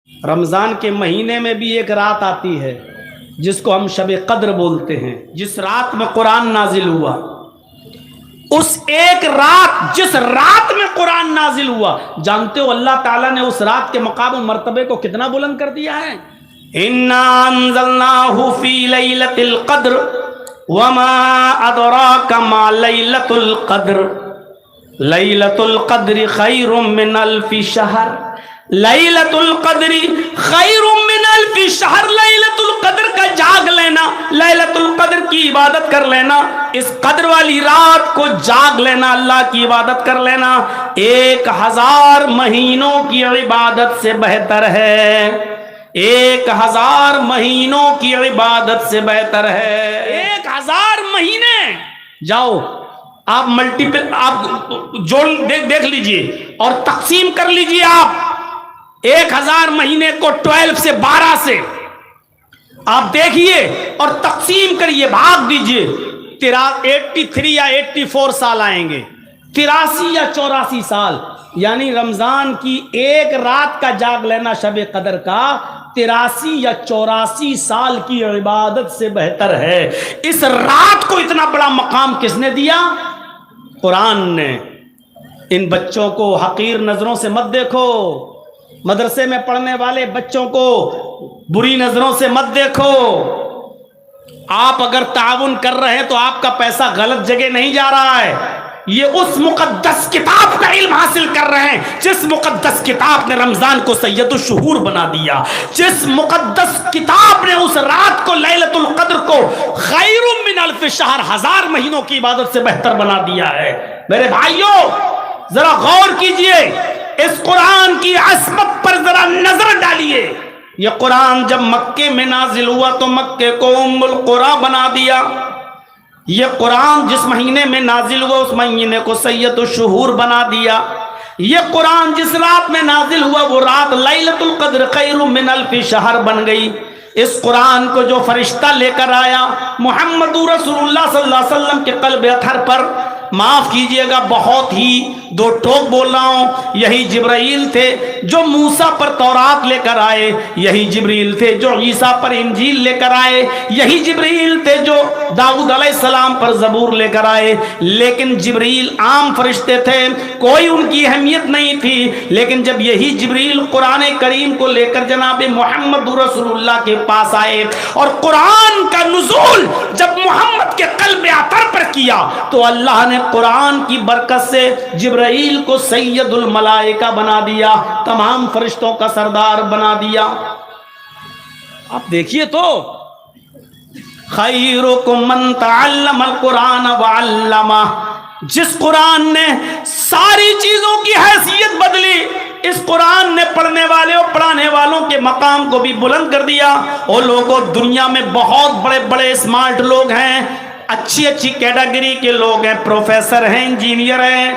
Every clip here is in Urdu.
رمضان کے مہینے میں بھی ایک رات آتی ہے جس کو ہم شب قدر بولتے ہیں، جس رات میں قرآن نازل ہوا۔ اس ایک رات، جس رات میں قرآن نازل ہوا، جانتے ہو اللہ تعالیٰ نے اس رات کے مقام و مرتبے کو کتنا بلند کر دیا ہے؟ اِنَّا أَنزَلْنَاهُ فِي لَيْلَةِ الْقَدْرِ وَمَا أَدْرَاكَ مَا لَيْلَةُ الْقَدْرِ لَيْلَةُ الْقَدْرِ خَيْرٌ مِّنْ أَلْفِ شَهْرٍ لیلۃ القدر خیر من الف شہر۔ لیلۃ القدر کا جاگ لینا، لیلۃ القدر کی عبادت کر لینا، اس قدر والی رات کو جاگ لینا، اللہ کی عبادت کر لینا 1000 مہینوں کی عبادت سے بہتر ہے۔ 1000 مہینوں کی عبادت سے بہتر ہے۔ 1000 مہینے جاؤ آپ ملٹیپل، آپ جوڑ دیکھ لیجئے اور تقسیم کر لیجئے۔ آپ 1000 مہینے کو 12 سے 12 سے آپ دیکھیے اور تقسیم کریے، بھاگ دیجئے۔ 83 یا 84 سال آئیں گے، 83 یا 84 سال، یعنی رمضان کی ایک رات کا جاگ لینا شب قدر کا 83 یا 84 سال کی عبادت سے بہتر ہے۔ اس رات کو اتنا بڑا مقام کس نے دیا؟ قرآن نے۔ ان بچوں کو حقیر نظروں سے مت دیکھو، مدرسے میں پڑھنے والے بچوں کو بری نظروں سے مت دیکھو۔ آپ اگر تعاون کر رہے ہیں تو آپ کا پیسہ غلط جگہ نہیں جا رہا ہے، یہ اس مقدس کتاب کا علم حاصل کر رہے ہیں جس مقدس کتاب نے رمضان کو سید الشہور بنا دیا، جس مقدس کتاب نے اس رات کو لیلۃ القدر کو خیر من الف شہر 1000 مہینوں کی عبادت سے بہتر بنا دیا ہے۔ میرے بھائیوں ذرا غور کیجئے، اس قرآن کی عظمت پر ذرا نظر ڈالیے۔ یہ قرآن جب مکے میں نازل ہوا تو مکے کو ام القریٰ بنا دیا۔ یہ قرآن جس مہینے میں نازل ہوا اس مہینے کو سید الشہور بنا دیا۔ یہ قرآن جس رات میں نازل ہوا وہ رات لیلۃ القدر خیر من الف شہر بن گئی۔ اس قرآن کو جو فرشتہ لے کر آیا محمد رسول اللہ صلی اللہ علیہ وسلم کے قلب اطہر پر، معاف کیجئے گا بہت ہی دو ٹوک بول رہا ہوں، یہی جبرائیل تھے جو موسیٰ پر تورات لے کر آئے، یہی جبرائیل تھے جو عیسیٰ پر انجیل لے کر آئے، یہی جبرائیل تھے جو داؤد علیہ السلام پر زبور لے کر آئے۔ لیکن جبرائیل عام فرشتے تھے، کوئی ان کی اہمیت نہیں تھی، لیکن جب یہی جبرائیل قرآن کریم کو لے کر جناب محمد رسول اللہ کے پاس آئے اور قرآن کا نزول جب محمد کے قلب اطہر پر کیا تو اللہ نے قرآن کی برکت سے جبرائیل کو سید الملائکہ بنا دیا، تمام فرشتوں کا سردار بنا دیا۔ آپ دیکھیے تو خیرکم من تعلم القرآن وعلمہ، جس قرآن نے ساری چیزوں کی حیثیت بدلی، اس قرآن نے پڑھنے والے اور پڑھانے والوں کے مقام کو بھی بلند کر دیا۔ اور لوگوں دنیا میں بہت بڑے بڑے اسمارٹ لوگ ہیں، اچھی اچھی کیٹیگری کے لوگ ہیں، پروفیسر ہیں، انجینئر ہیں،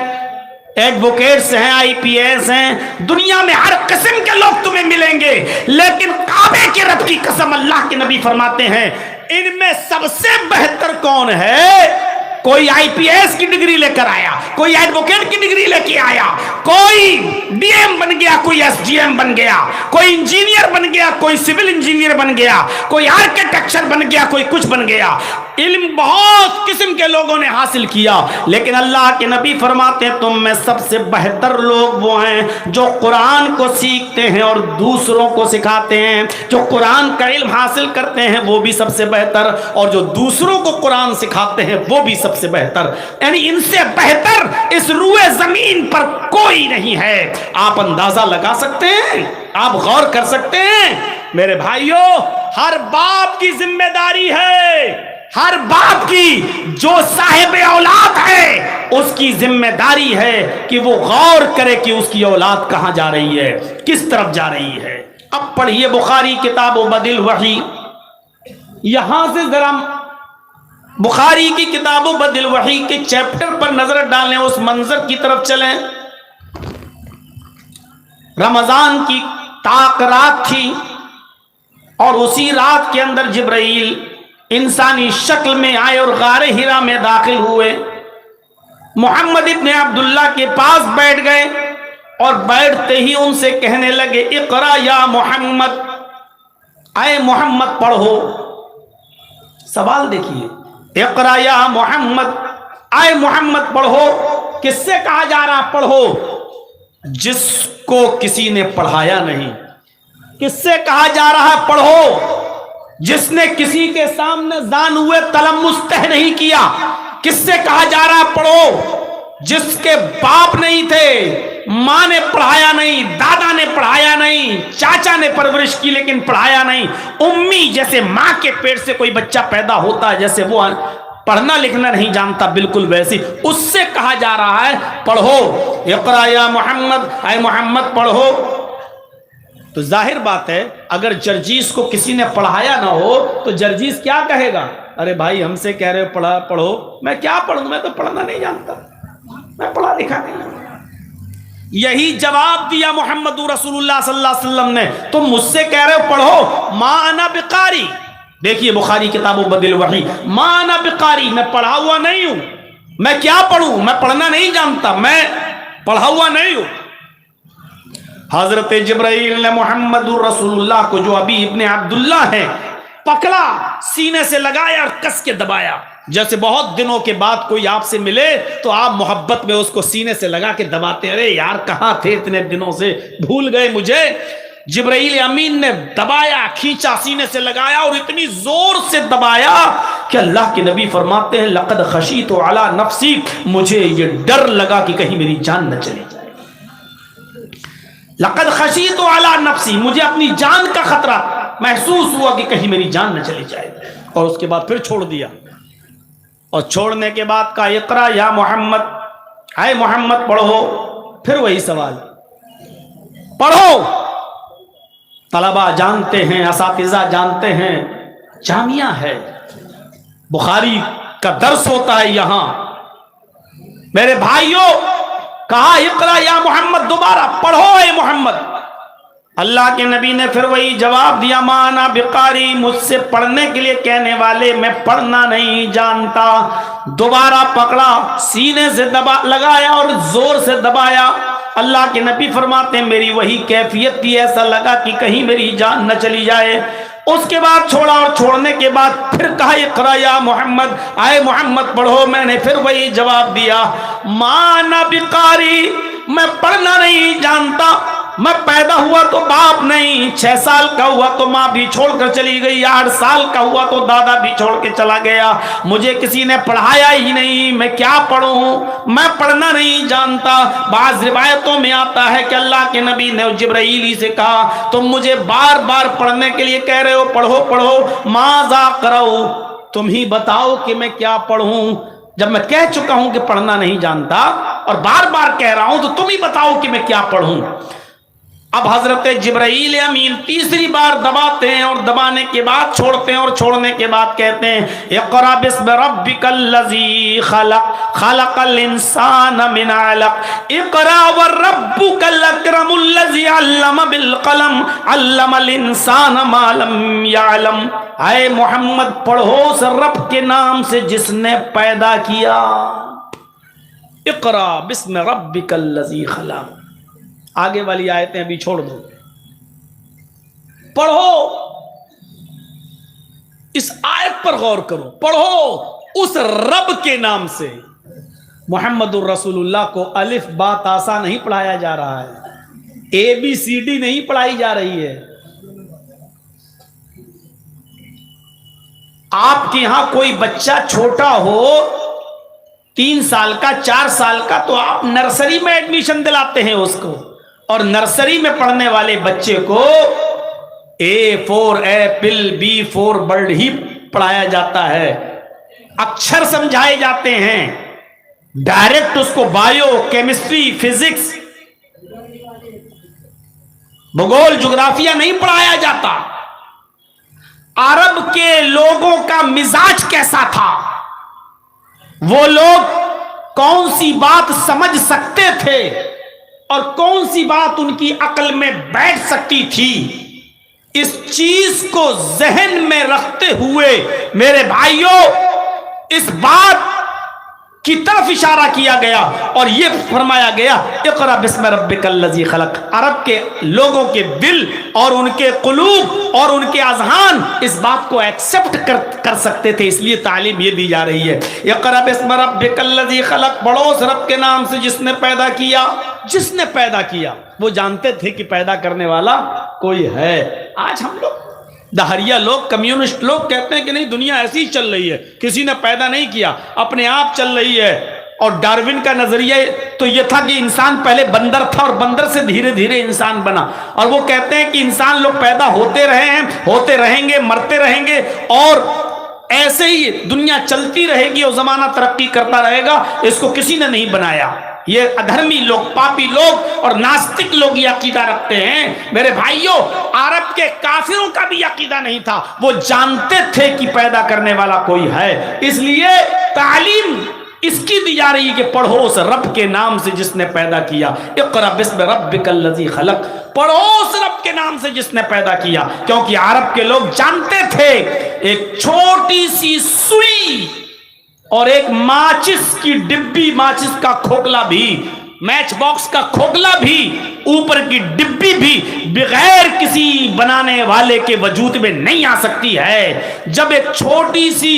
ایڈوکیٹس ہیں، آئی پی ایس ہیں، دنیا میں ہر قسم کے لوگ تمہیں ملیں گے، لیکن کعبے کے رب کی قسم اللہ کے نبی فرماتے ہیں ان میں سب سے بہتر کون ہے؟ کوئی آئی پی ایس کی ڈگری لے کر آیا، کوئی ایڈوکیٹ کی ڈگری لے کے آیا، کوئی ڈی ایم بن گیا، کوئی ایس ڈی ایم بن گیا، کوئی انجینئر بن گیا، کوئی سول انجینئر بن گیا، کوئی آرکیٹیکچر بن گیا، کوئی کچھ بن گیا۔ علم بہت قسم کے لوگوں نے حاصل کیا، لیکن اللہ کے نبی فرماتے ہیں تم میں سب سے بہتر لوگ وہ ہیں جو قرآن کو سیکھتے ہیں اور دوسروں کو سکھاتے ہیں، جو قرآن کا علم حاصل کرتے ہیں وہ بھی سب سے بہتر، اور جو دوسروں کو قرآن سکھاتے ہیں وہ بھی سب سے بہتر۔ یعنی ان سے بہتر اس روئے زمین پر کوئی نہیں ہے۔ آپ اندازہ لگا سکتے ہیں، آپ غور کر سکتے ہیں۔ میرے بھائیوں ہر باپ کی ذمہ داری ہے، ہر باپ کی جو صاحب اولاد ہے اس کی ذمہ داری ہے کہ وہ غور کرے کہ اس کی اولاد کہاں جا رہی ہے، کس طرف جا رہی ہے۔ اب پڑھیے بخاری کتاب و بدل وحی، یہاں سے ذرا بخاری کی کتاب و بدل وحی کے چیپٹر پر نظر ڈالیں، اس منظر کی طرف چلیں۔ رمضان کی طاق رات تھی اور اسی رات کے اندر جبرائیل انسانی شکل میں آئے اور غار ہرا میں داخل ہوئے، محمد ابن عبداللہ کے پاس بیٹھ گئے اور بیٹھتے ہی ان سے کہنے لگے اقرا یا محمد، اے محمد پڑھو. سوال دیکھیے، اقرا یا محمد، اے محمد پڑھو. کس سے کہا جا رہا پڑھو؟ جس کو کسی نے پڑھایا نہیں. کس سے کہا جا رہا ہے پڑھو؟ جس نے کسی کے سامنے زان ہوئے تلمس تہ نہیں کیا. کس سے کہا جا رہا ہے پڑھو؟ جس کے باپ نہیں تھے، ماں نے پڑھایا نہیں، دادا نے پڑھایا نہیں، چاچا نے پرورش کی لیکن پڑھایا نہیں. امی جیسے ماں کے پیٹ سے کوئی بچہ پیدا ہوتا ہے، جیسے وہ پڑھنا لکھنا نہیں جانتا، بالکل ویسی اس سے کہا جا رہا ہے پڑھو. اقرا یا محمد، اے محمد پڑھو. تو ظاہر بات ہے اگر جرجیس کو کسی نے پڑھایا نہ ہو تو جرجیس کیا کہے گا؟ ارے بھائی ہم سے کہہ رہے ہو پڑھو، میں کیا پڑھوں، میں تو پڑھنا نہیں جانتا، میں پڑھا لکھا نہیں ہوں. یہی جواب دیا محمد رسول اللہ صلی اللہ علیہ وسلم نے. تم مجھ سے کہہ رہے ہو پڑھو، ما انا بقاری. دیکھیے بخاری کتاب بدل وحی، ما انا بقاری، میں پڑھا ہوا نہیں ہوں. میں کیا پڑھوں؟ میں پڑھنا نہیں جانتا، میں پڑھا ہوا نہیں ہوں. حضرت جبرائیل نے محمد رسول اللہ کو، جو ابی ابن عبداللہ ہیں، پکڑا، سینے سے لگایا اور کس کے دبایا. جیسے بہت دنوں کے بعد کوئی آپ سے ملے تو آپ محبت میں اس کو سینے سے لگا کے دباتے، ارے یار کہاں تھے اتنے دنوں سے، بھول گئے مجھے. جبرائیل امین نے دبایا، کھینچا، سینے سے لگایا اور اتنی زور سے دبایا کہ اللہ کے نبی فرماتے ہیں لقد خشیت علی نفسی، مجھے یہ ڈر لگا کہ کہیں میری جان نہ چلی جائے. لقد خشیت علی نفسی، مجھے اپنی جان کا خطرہ محسوس ہوا کہ کہیں میری جان نہ چلی جائے. اور اس کے بعد پھر چھوڑ دیا، اور چھوڑنے کے بعد کہا اقرا یا محمد، اے محمد پڑھو. پھر وہی سوال، پڑھو. طلبہ جانتے ہیں، اساتذہ جانتے ہیں، جامعہ ہے، بخاری کا درس ہوتا ہے یہاں. میرے بھائیوں، کہا اقرا یا محمد، دوبارہ پڑھو اے محمد. اللہ کے نبی نے پھر وہی جواب دیا، ما انا بقاری، مجھ سے پڑھنے کے لیے کہنے والے میں پڑھنا نہیں جانتا. دوبارہ پکڑا، سینے سے لگایا اور زور سے دبایا. اللہ کے نبی فرماتے ہیں میری وہی کیفیت تھی، ایسا لگا کہ کہیں میری جان نہ چلی جائے. اس کے بعد چھوڑا، اور چھوڑنے کے بعد پھر کہا اقرا یا محمد، اے محمد پڑھو. میں نے پھر وہی جواب دیا، ما انا بقاری، میں پڑھنا نہیں جانتا. میں پیدا ہوا تو باپ نہیں، 6 سال کا ہوا تو ماں بھی چھوڑ کر چلی گئی، 8 سال کا ہوا تو دادا بھی چھوڑ کے چلا گیا. مجھے کسی نے پڑھایا ہی نہیں، میں کیا پڑھوں، میں پڑھنا نہیں جانتا. بعض روایتوں میں آتا ہے کہ اللہ کے نبی نے جبرائیل سے کہا تم مجھے بار بار پڑھنے کے لیے کہہ رہے ہو، پڑھو پڑھو، ماذا قرؤ، تم ہی بتاؤ کہ میں کیا پڑھوں. جب میں کہہ چکا ہوں کہ پڑھنا نہیں جانتا اور بار بار کہہ رہا ہوں تو تم ہی بتاؤ کہ میں کیا پڑھوں. اب حضرت جبرائیل امین تیسری بار دباتے ہیں، اور دبانے کے بعد چھوڑتے ہیں، اور چھوڑنے کے بعد کہتے ہیں اقرا بسم ربک الذی خلق، خلق الانسان من علق، اقرا وربک الاکرم الذی علم بالقلم، علم الانسان ما لم یعلم. اے محمد پڑھو اس رب کے نام سے جس نے پیدا کیا. اقرا بسم ربک الذی خلق. آگے والی آیتیں ابھی چھوڑ دو، پڑھو. اس آیت پر غور کرو، پڑھو اس رب کے نام سے. محمد الرسول اللہ کو الف با تا سا نہیں پڑھایا جا رہا ہے، ABCD نہیں پڑھائی جا رہی ہے. آپ کے یہاں کوئی بچہ چھوٹا ہو، 3 سال کا، 4 سال کا، تو آپ نرسری میں ایڈمیشن دلاتے ہیں اس کو، اور نرسری میں پڑھنے والے بچے کو A for apple, B for bird ہی پڑھایا جاتا ہے. اکثر سمجھائے جاتے ہیں، ڈائریکٹ اس کو بایو، کیمسٹری، فزکس، بھگول، جغرافیہ نہیں پڑھایا جاتا. عرب کے لوگوں کا مزاج کیسا تھا، وہ لوگ کون سی بات سمجھ سکتے تھے اور کون سی بات ان کی عقل میں بیٹھ سکتی تھی، اس چیز کو ذہن میں رکھتے ہوئے میرے بھائیوں، اس بات کی طرف اشارہ کیا گیا اور یہ فرمایا گیا اقرأ بسم ربک الذی خلق. عرب کے لوگوں کے دل اور ان کے قلوب اور ان کے اذہان اس بات کو ایکسپٹ کر سکتے تھے، اس لیے تعلیم یہ دی جا رہی ہے. اقرأ بسم ربک الذی خلق، پڑھو اس رب کے نام سے جس نے پیدا کیا. جس نے پیدا کیا، وہ جانتے تھے کہ پیدا کرنے والا کوئی ہے. آج ہم لوگ دہریہ لوگ، کمیونسٹ لوگ کہتے ہیں کہ نہیں، دنیا ایسی ہی چل رہی ہے، کسی نے پیدا نہیں کیا، اپنے آپ چل رہی ہے. اور ڈارون کا نظریہ تو یہ تھا کہ انسان پہلے بندر تھا اور بندر سے دھیرے دھیرے انسان بنا. اور وہ کہتے ہیں کہ انسان لوگ پیدا ہوتے رہے ہیں، ہوتے رہیں گے، مرتے رہیں گے، اور ایسے ہی دنیا چلتی رہے گی اور زمانہ ترقی کرتا رہے گا. اس کو کسی نے نہیں بنایا. یہ ادھرمی لوگ، پاپی لوگ اور ناستک لوگ یہ عقیدہ رکھتے ہیں. میرے بھائیوں، عرب کے کافروں کا بھی عقیدہ نہیں تھا، وہ جانتے تھے کہ پیدا کرنے والا کوئی ہے. اس لیے تعلیم اس کی دی جا رہی ہے کہ پڑھو اس رب کے نام سے جس نے پیدا کیا. اقرأ بسم ربک الذی خلق، پڑھو اس رب کے نام سے جس نے پیدا کیا. کیونکہ عرب کے لوگ جانتے تھے ایک چھوٹی سی سوئی اور ایک ماچس کی ڈبی، ماچس کا کھوکھلا بھی، میچ باکس کا کھوکھلا بھی، اوپر کی ڈبی بھی بغیر کسی بنانے والے کے وجود میں نہیں آ سکتی ہے. جب ایک چھوٹی سی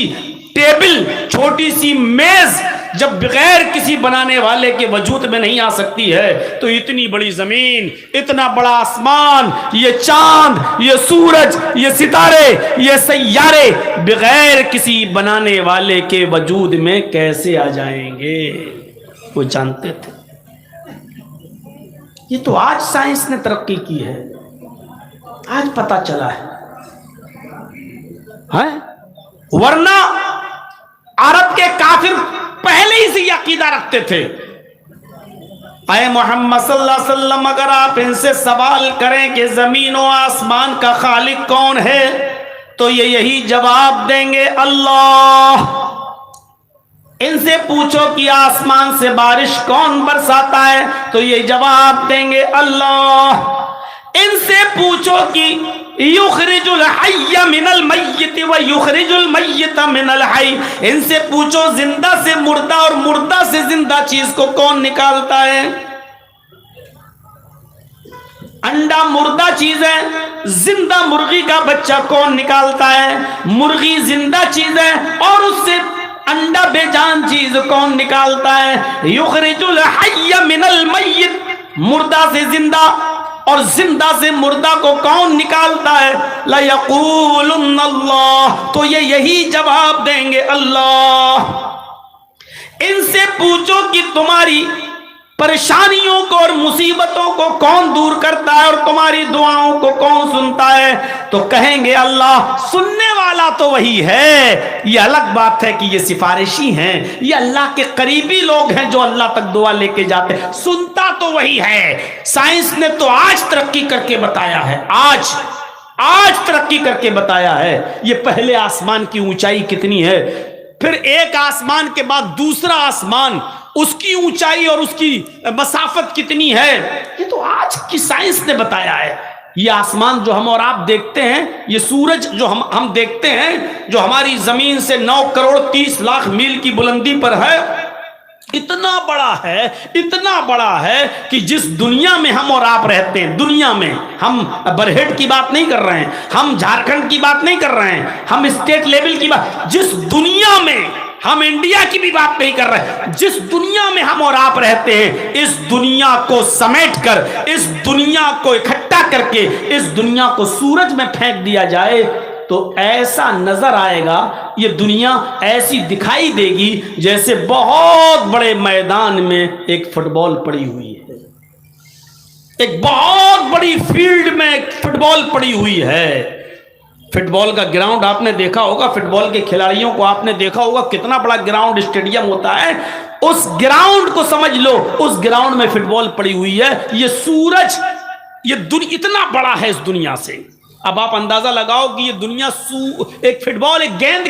ٹیبل، چھوٹی سی میز جب بغیر کسی بنانے والے کے وجود میں نہیں آ سکتی ہے، تو اتنی بڑی زمین، اتنا بڑا آسمان، یہ چاند، یہ سورج، یہ ستارے، یہ سیارے بغیر کسی بنانے والے کے وجود میں کیسے آ جائیں گے؟ وہ جانتے تھے. یہ تو آج سائنس نے ترقی کی ہے، آج پتہ چلا ہے. ورنہ عرب کے کافر پہلے ہی سے یہ عقیدہ رکھتے تھے. اے محمد صلی اللہ علیہ وسلم، اگر آپ ان سے سوال کریں کہ زمین و آسمان کا خالق کون ہے، تو یہ یہی جواب دیں گے، اللہ. ان سے پوچھو کہ آسمان سے بارش کون برساتا ہے، تو یہ جواب دیں گے، اللہ. ان سے پوچھو کہ یخرج الحی من المیت ویخرج المیت من الحی، ان سے پوچھو زندہ سے مردہ اور مردہ سے زندہ چیز کو کون نکالتا ہے. انڈا مردہ چیز ہے، زندہ مرغی کا بچہ کون نکالتا ہے؟ مرغی زندہ چیز ہے اور اس سے انڈا بے جان چیز کون نکالتا ہے؟ یخرج الحی من المیت، مردہ سے زندہ اور زندہ سے مردہ کو کون نکالتا ہے؟ لَيَقُولُنَّ اللَّهُ، تو یہ یہی جواب دیں گے، اللہ. ان سے پوچھو کہ تمہاری پریشانیوں کو اور مصیبتوں کو کون دور کرتا ہے اور تمہاری دعاؤں کو کون سنتا ہے، تو کہیں گے اللہ. سننے والا تو وہی ہے، یہ الگ بات ہے کہ یہ سفارشی ہیں، یہ اللہ کے قریبی لوگ ہیں جو اللہ تک دعا لے کے جاتے ہیں. سنتا تو وہی ہے. سائنس نے تو آج ترقی کر کے بتایا ہے، آج ترقی کر کے بتایا ہے یہ پہلے آسمان کی اونچائی کتنی ہے، پھر ایک آسمان کے بعد دوسرا آسمان، اس کی اونچائی اور اس کی مسافت کتنی ہے، یہ تو آج کی سائنس نے بتایا ہے. یہ آسمان جو ہم اور آپ دیکھتے ہیں، یہ سورج جو ہم دیکھتے ہیں، جو ہماری زمین سے 9 کروڑ 30 لاکھ میل کی بلندی پر ہے، اتنا بڑا ہے کہ جس دنیا میں ہم اور آپ رہتے ہیں، دنیا میں ہم برہٹ کی بات نہیں کر رہے ہیں، ہم جھارکھنڈ کی بات نہیں کر رہے ہیں، ہم اسٹیٹ لیول کی بات، جس دنیا میں ہم انڈیا کی بھی بات نہیں کر رہے، جس دنیا میں ہم اور آپ رہتے ہیں، اس دنیا کو سمیٹ کر، اس دنیا کو اکٹھا کر کے اس دنیا کو سورج میں پھینک دیا جائے تو ایسا نظر آئے گا، یہ دنیا ایسی دکھائی دے گی جیسے بہت بڑے میدان میں ایک فٹ بال پڑی ہوئی ہے، ایک بہت بڑی فیلڈ میں ایک فٹ بال پڑی ہوئی ہے. فٹ بال کا گراؤنڈ آپ نے دیکھا ہوگا، فٹ بال کے کھلاڑیوں کو آپ نے دیکھا ہوگا، کتنا بڑا گراؤنڈ اسٹیڈیم ہوتا ہے. اس گراؤنڈ کو سمجھ لو، اس گراؤنڈ میں فٹ بال پڑی ہوئی ہے. یہ سورج، یہ اتنا بڑا ہے اس دنیا سے. اب آپ اندازہ لگاؤ کہ یہ دنیا ایک فٹ بال، ایک گیند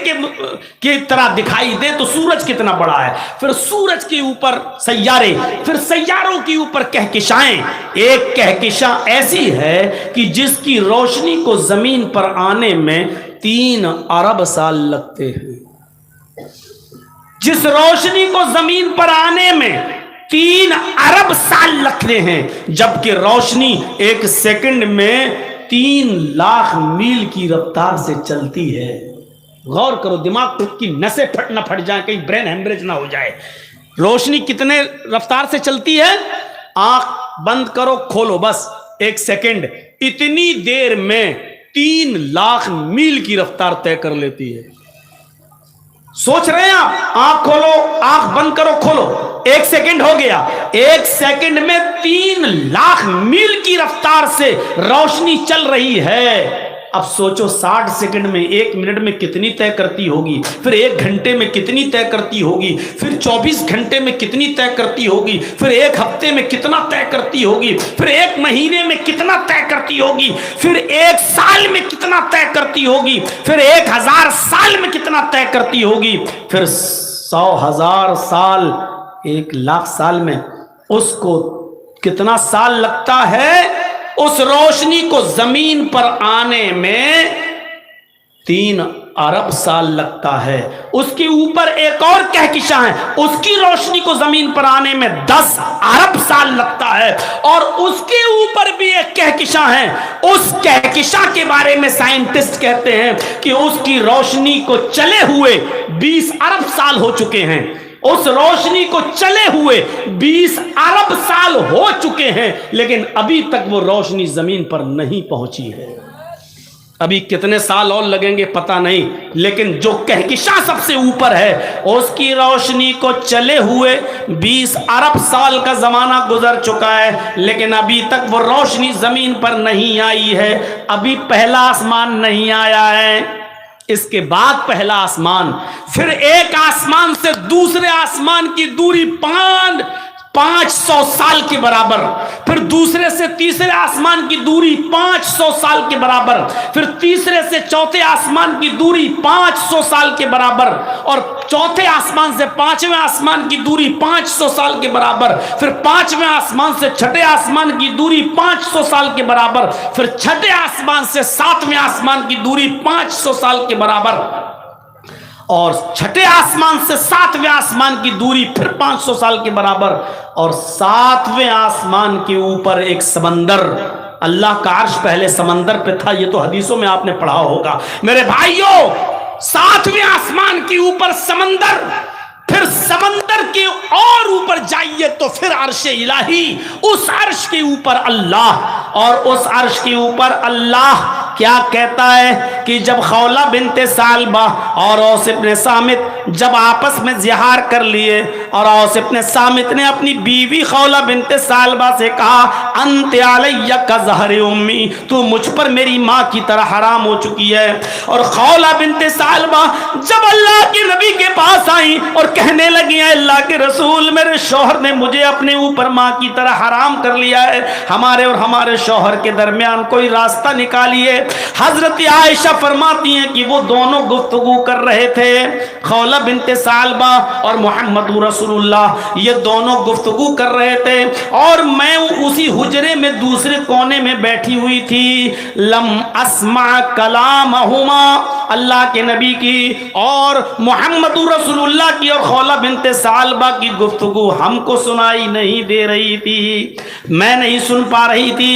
کی طرح دکھائی دے تو سورج کتنا بڑا ہے. پھر سورج کے اوپر سیارے، پھر سیاروں کے اوپر کہکشائیں. ایک کہکشاں ایسی ہے کہ جس کی روشنی کو زمین پر آنے میں 3 ارب سال لگتے ہیں. جس روشنی کو زمین پر آنے میں 3 ارب سال لگتے ہیں، جبکہ روشنی 1 سیکنڈ میں 3 لاکھ میل کی رفتار سے چلتی ہے۔ غور کرو، دماغ کی نسیں نہ پھٹ جائیں، کہیں برین ہیمریج نہ ہو جائے۔ روشنی کتنے رفتار سے چلتی ہے؟ آنکھ بند کرو کھولو بس 1 سیکنڈ، اتنی دیر میں 3 لاکھ میل کی رفتار طے کر لیتی ہے۔ سوچ رہے ہیں آپ؟ آنکھ کھولو، آنکھ بند کرو کھولو، 1 سیکنڈ ہو گیا، 1 سیکنڈ میں 3 لاکھ میل کی رفتار سے روشنی چل رہی ہے۔ اب سوچو 60 سیکنڈ میں 1 منٹ میں کتنی طے کرتی ہوگی، پھر 1 گھنٹے میں کتنی طے کرتی ہوگی، پھر 24 گھنٹے میں کتنی طے کرتی ہوگی، پھر 1 ہفتے میں کتنا طے کرتی ہوگی، پھر 1 مہینے میں کتنا طے کرتی ہوگی، پھر 1 سال میں کتنا طے کرتی ہوگی، پھر 1000 سال میں کتنا طے کرتی ہوگی، پھر 100,000 سال، 1 لاکھ سال میں اس کو کتنا سال لگتا ہے؟ اس روشنی کو زمین پر آنے میں 3 ارب سال لگتا ہے۔ اس کے اوپر ایک اور کہکشاں ہے، اس کی روشنی کو زمین پر آنے میں 10 ارب سال لگتا ہے، اور اس کے اوپر بھی ایک کہکشاں ہے۔ اس کہکشاں کے بارے میں سائنٹسٹ کہتے ہیں کہ اس کی روشنی کو چلے ہوئے 20 ارب سال ہو چکے ہیں۔ اس روشنی کو چلے ہوئے 20 ارب سال ہو چکے ہیں، لیکن ابھی تک وہ روشنی زمین پر نہیں پہنچی ہے۔ ابھی کتنے سال اور لگیں گے پتہ نہیں، لیکن جو کہکشاں سب سے اوپر ہے اس کی روشنی کو چلے ہوئے 20 ارب سال کا زمانہ گزر چکا ہے، لیکن ابھی تک وہ روشنی زمین پر نہیں آئی ہے۔ ابھی پہلا آسمان نہیں آیا ہے، اس کے بعد پہلا آسمان، پھر ایک آسمان سے دوسرے آسمان کی دوری 500 سال کے برابر، پھر دوسرے سے تیسرے آسمان کی دوری 500 سال کے برابر، پھر تیسرے سے چوتھے آسمان کی دوری 500 سال کے برابر، اور چوتھے آسمان سے 5ویں آسمان کی دوری 500 سال کے برابر، پھر 5ویں آسمان سے چھٹے آسمان کی دوری 500 سال کے برابر، پھر چھٹے آسمان سے 7ویں آسمان کی دوری 500 سال کے برابر، اور چھٹے آسمان سے 7ویں آسمان کی دوری پھر 500 سال کے برابر، اور 7ویں آسمان کے اوپر ایک سمندر۔ اللہ کا عرش پہلے سمندر پہ تھا، یہ تو حدیثوں میں آپ نے پڑھا ہوگا میرے بھائیوں۔ 7ویں آسمان کے اوپر سمندر، پھر سمندر کے اور اوپر جائیے تو پھر عرش الہی، اس عرش کے اوپر اللہ، اور اس عرش کے اوپر اللہ کیا کہتا ہے کہ جب خولہ بنت ثعلبہ اور اوس ابن صامت جب آپس میں زہار کر لیے، اور اوس ابن صامت نے اپنی بیوی خولہ بنت ثعلبہ سے کہا انت علی کظہر امی، تو مجھ پر میری ماں کی طرح حرام ہو چکی ہے، اور خولہ بنت ثعلبہ جب اللہ کے نبی کے پاس آئی اور کہنے لگی ہیں اللہ کے رسول میرے شوہر نے مجھے اپنے اوپر ماں کی طرح حرام کر لیا ہے، ہمارے اور ہمارے شوہر کے درمیان کوئی راستہ نکالیے۔ حضرت عائشہ فرماتی ہیں کہ وہ دونوں گفتگو کر رہے تھے، خولہ بنت ثعلبہ اور محمد رسول اللہ، یہ دونوں گفتگو کر رہے تھے، اور میں اسی حجرے میں دوسرے کونے میں بیٹھی ہوئی تھی۔ لم اسمع کلامہما، اللہ کے نبی کی اور محمد رسول اللہ کی اور خولہ بنت ثعلبہ کی گفتگو ہم کو سنائی نہیں دے رہی تھی، میں نہیں سن پا رہی تھی۔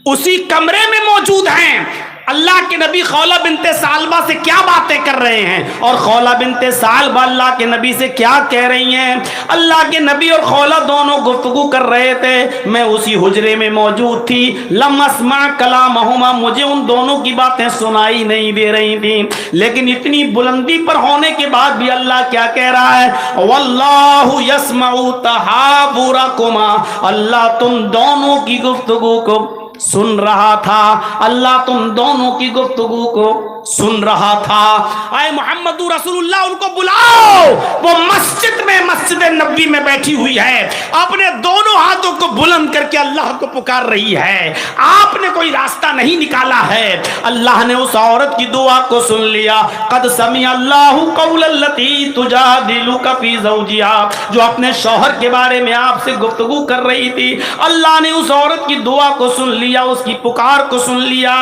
اسی کمرے میں موجود ہیں، اللہ کے نبی خولہ بنت ثعلبہ سے کیا باتیں کر رہے ہیں، اور خولہ بنت ثعلبہ اللہ کے نبی سے کیا کہہ رہی ہیں۔ اللہ کے نبی اور خولہ دونوں گفتگو کر رہے تھے، میں اسی حجرے میں موجود تھی۔ لم اسمع کلامہما، مجھے ان دونوں کی باتیں سنائی نہیں دے رہی تھیں، لیکن اتنی بلندی پر ہونے کے بعد بھی اللہ کیا کہہ رہا ہے، واللہ یسمع تحاورکما، اللہ تم دونوں کی گفتگو کو سن رہا تھا، اللہ تم دونوں کی گفتگو کو سن رہا تھا۔ اے محمد رسول اللہ ان کو بلاؤ، وہ مسجد میں مسجد نبوی میں بیٹھی ہوئی ہے، اپنے دونوں ہاتھوں کو بلند کر کے اللہ کو پکار رہی ہے، آپ نے کوئی راستہ نہیں نکالا ہے۔ اللہ نے اس عورت کی دعا کو سن لیا، قد سمع اللہ قول التی تجادلک فی زوجہا، جو اپنے شوہر کے بارے میں آپ سے گفتگو کر رہی تھی، اللہ نے اس عورت کی دعا کو سن لیا، اس کی پکار کو سن لیا۔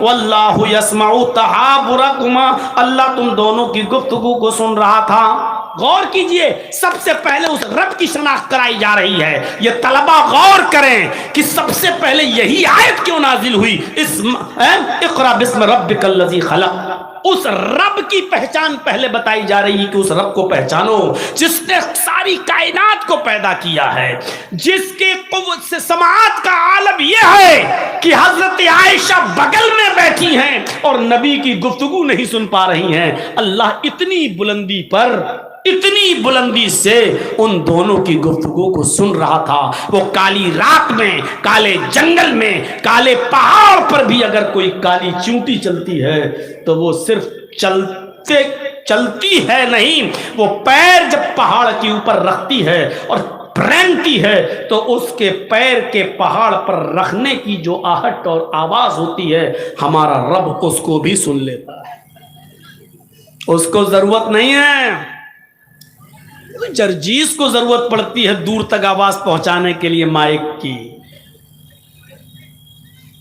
واللہ یسمع تحاورکما، اللہ تم دونوں کی گفتگو کو سن رہا تھا۔ غور کیجئے، سب سے پہلے اس رب کی شناخت کرائی جا رہی ہے. یہ طلبہ غور کریں کہ سب سے پہلے یہی آیت کیوں نازل ہوئی. اقرا بسم ربک الذی خلق. اس رب کی پہچان پہلے بتائی جا رہی ہے کہ اس رب کو پہچانو جس نے ساری کائنات کو پیدا کیا ہے، جس کے قوت سے سماعت کا عالم یہ ہے کہ حضرت عائشہ بغل میں بیٹھی ہیں اور نبی کی گفتگو نہیں سن پا رہی ہیں. اللہ اتنی بلندی پر، اتنی بلندی سے ان دونوں کی گفتگو کو سن رہا تھا. وہ کالی رات میں، کالے جنگل میں، کالے پہاڑ پر بھی اگر کوئی کالی چونٹی چلتی ہے تو وہ صرف چلتی ہے نہیں، وہ پیر جب پہاڑ کے اوپر رکھتی ہے اور پھرینتی ہے تو اس کے پیر کے پہاڑ پر رکھنے کی جو آہٹ اور آواز ہوتی ہے، ہمارا رب اس کو بھی سن لیتا ہے. اس کو ضرورت نہیں ہے، جرجیس کو ضرورت پڑتی ہے دور تک آواز پہنچانے کے لیے مائک کی،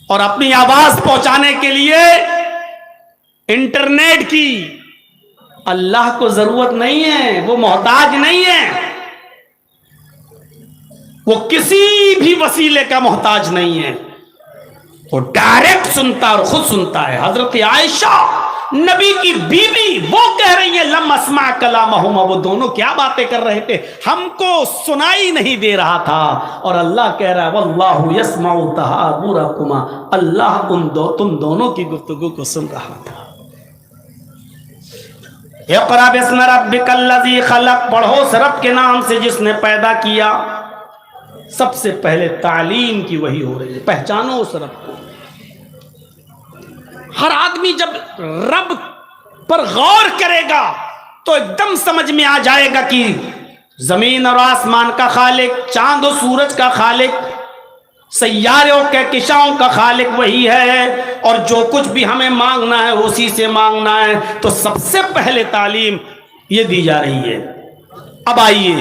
اور اپنی آواز پہنچانے کے لیے انٹرنیٹ کی. اللہ کو ضرورت نہیں ہے، وہ محتاج نہیں ہے، وہ کسی بھی وسیلے کا محتاج نہیں ہے، وہ ڈائریکٹ سنتا اور خود سنتا ہے. حضرت عائشہ نبی کی بیوی وہ کہہ رہی ہیں لم اسمع کلامہما، وہ دونوں کیا باتیں کر رہے تھے، ہم کو سنائی نہیں دے رہا تھا. اور اللہ کہہ رہا ہے واللہ یسمع تحاورکما، اللہ تم دونوں کی گفتگو کو سن رہا تھا. اقرا بسم ربک الذی خلق، پڑھو اس رب کے نام سے جس نے پیدا کیا. سب سے پہلے تعلیم کی وہی ہو رہی ہے، پہچانو اس رب کو. ہر آدمی جب رب پر غور کرے گا تو ایک دم سمجھ میں آ جائے گا کہ زمین اور آسمان کا خالق، چاند و سورج کا خالق، سیاروں کے کشاؤں کا خالق وہی ہے، اور جو کچھ بھی ہمیں مانگنا ہے اسی سے مانگنا ہے. تو سب سے پہلے تعلیم یہ دی جا رہی ہے. اب آئیے،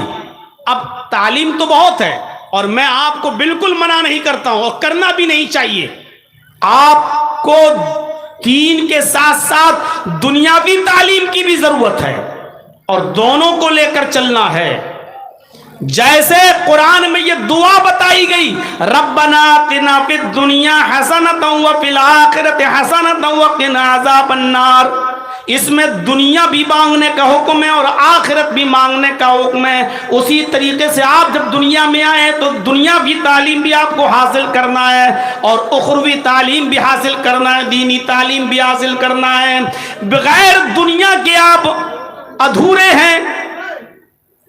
اب تعلیم تو بہت ہے اور میں آپ کو بالکل منع نہیں کرتا ہوں اور کرنا بھی نہیں چاہیے. آپ کو دین کے ساتھ ساتھ دنیاوی تعلیم کی بھی ضرورت ہے اور دونوں کو لے کر چلنا ہے. جیسے قرآن میں یہ دعا بتائی گئی ربنا آتنا فی الدنیا حسنۃ وفی الآخرۃ حسنۃ وقنا عذاب النار، اس میں دنیا بھی مانگنے کا حکم ہے اور آخرت بھی مانگنے کا حکم ہے. اسی طریقے سے آپ جب دنیا میں آئے تو دنیاوی تعلیم بھی آپ کو حاصل کرنا ہے اور اخروی تعلیم بھی حاصل کرنا ہے، دینی تعلیم بھی حاصل کرنا ہے. بغیر دنیا کے آپ ادھورے ہیں.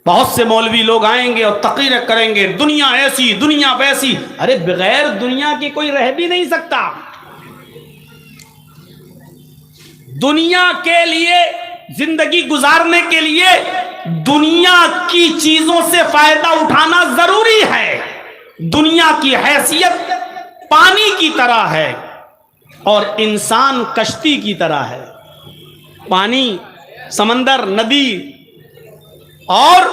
بہت سے مولوی لوگ آئیں گے اور تقریر کریں گے دنیا ایسی دنیا ویسی. ارے بغیر دنیا کی کوئی رہ بھی نہیں سکتا. دنیا کے لیے زندگی گزارنے کے لیے دنیا کی چیزوں سے فائدہ اٹھانا ضروری ہے. دنیا کی حیثیت پانی کی طرح ہے اور انسان کشتی کی طرح ہے. پانی، سمندر، ندی، اور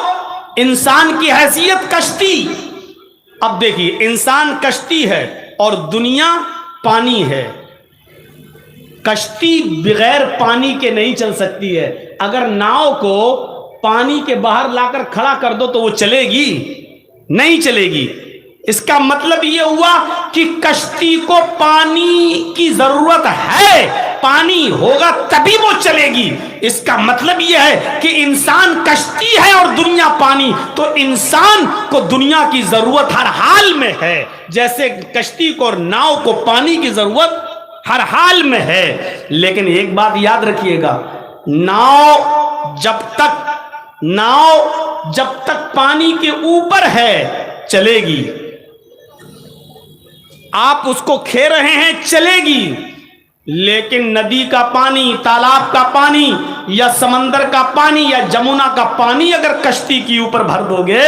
انسان کی حیثیت کشتی. اب دیکھیے، انسان کشتی ہے اور دنیا پانی ہے. کشتی بغیر پانی کے نہیں چل سکتی ہے. اگر ناؤ کو پانی کے باہر لا کر کھڑا کر دو تو وہ چلے گی؟ نہیں چلے گی. اس کا مطلب یہ ہوا کہ کشتی کو پانی کی ضرورت ہے، پانی ہوگا تبھی وہ چلے گی. اس کا مطلب یہ ہے کہ انسان کشتی ہے اور دنیا پانی، تو انسان کو دنیا کی ضرورت ہر حال میں ہے، جیسے کشتی کو اور ناؤ کو پانی کی ضرورت ہر حال میں ہے. لیکن ایک بات یاد رکھیے گا، ناؤ جب تک پانی کے اوپر ہے چلے گی. آپ اس کو کھے رہے ہیں چلے گی. لیکن ندی کا پانی، تالاب کا پانی یا سمندر کا پانی یا جمنا کا پانی اگر کشتی کے اوپر بھر دو گے،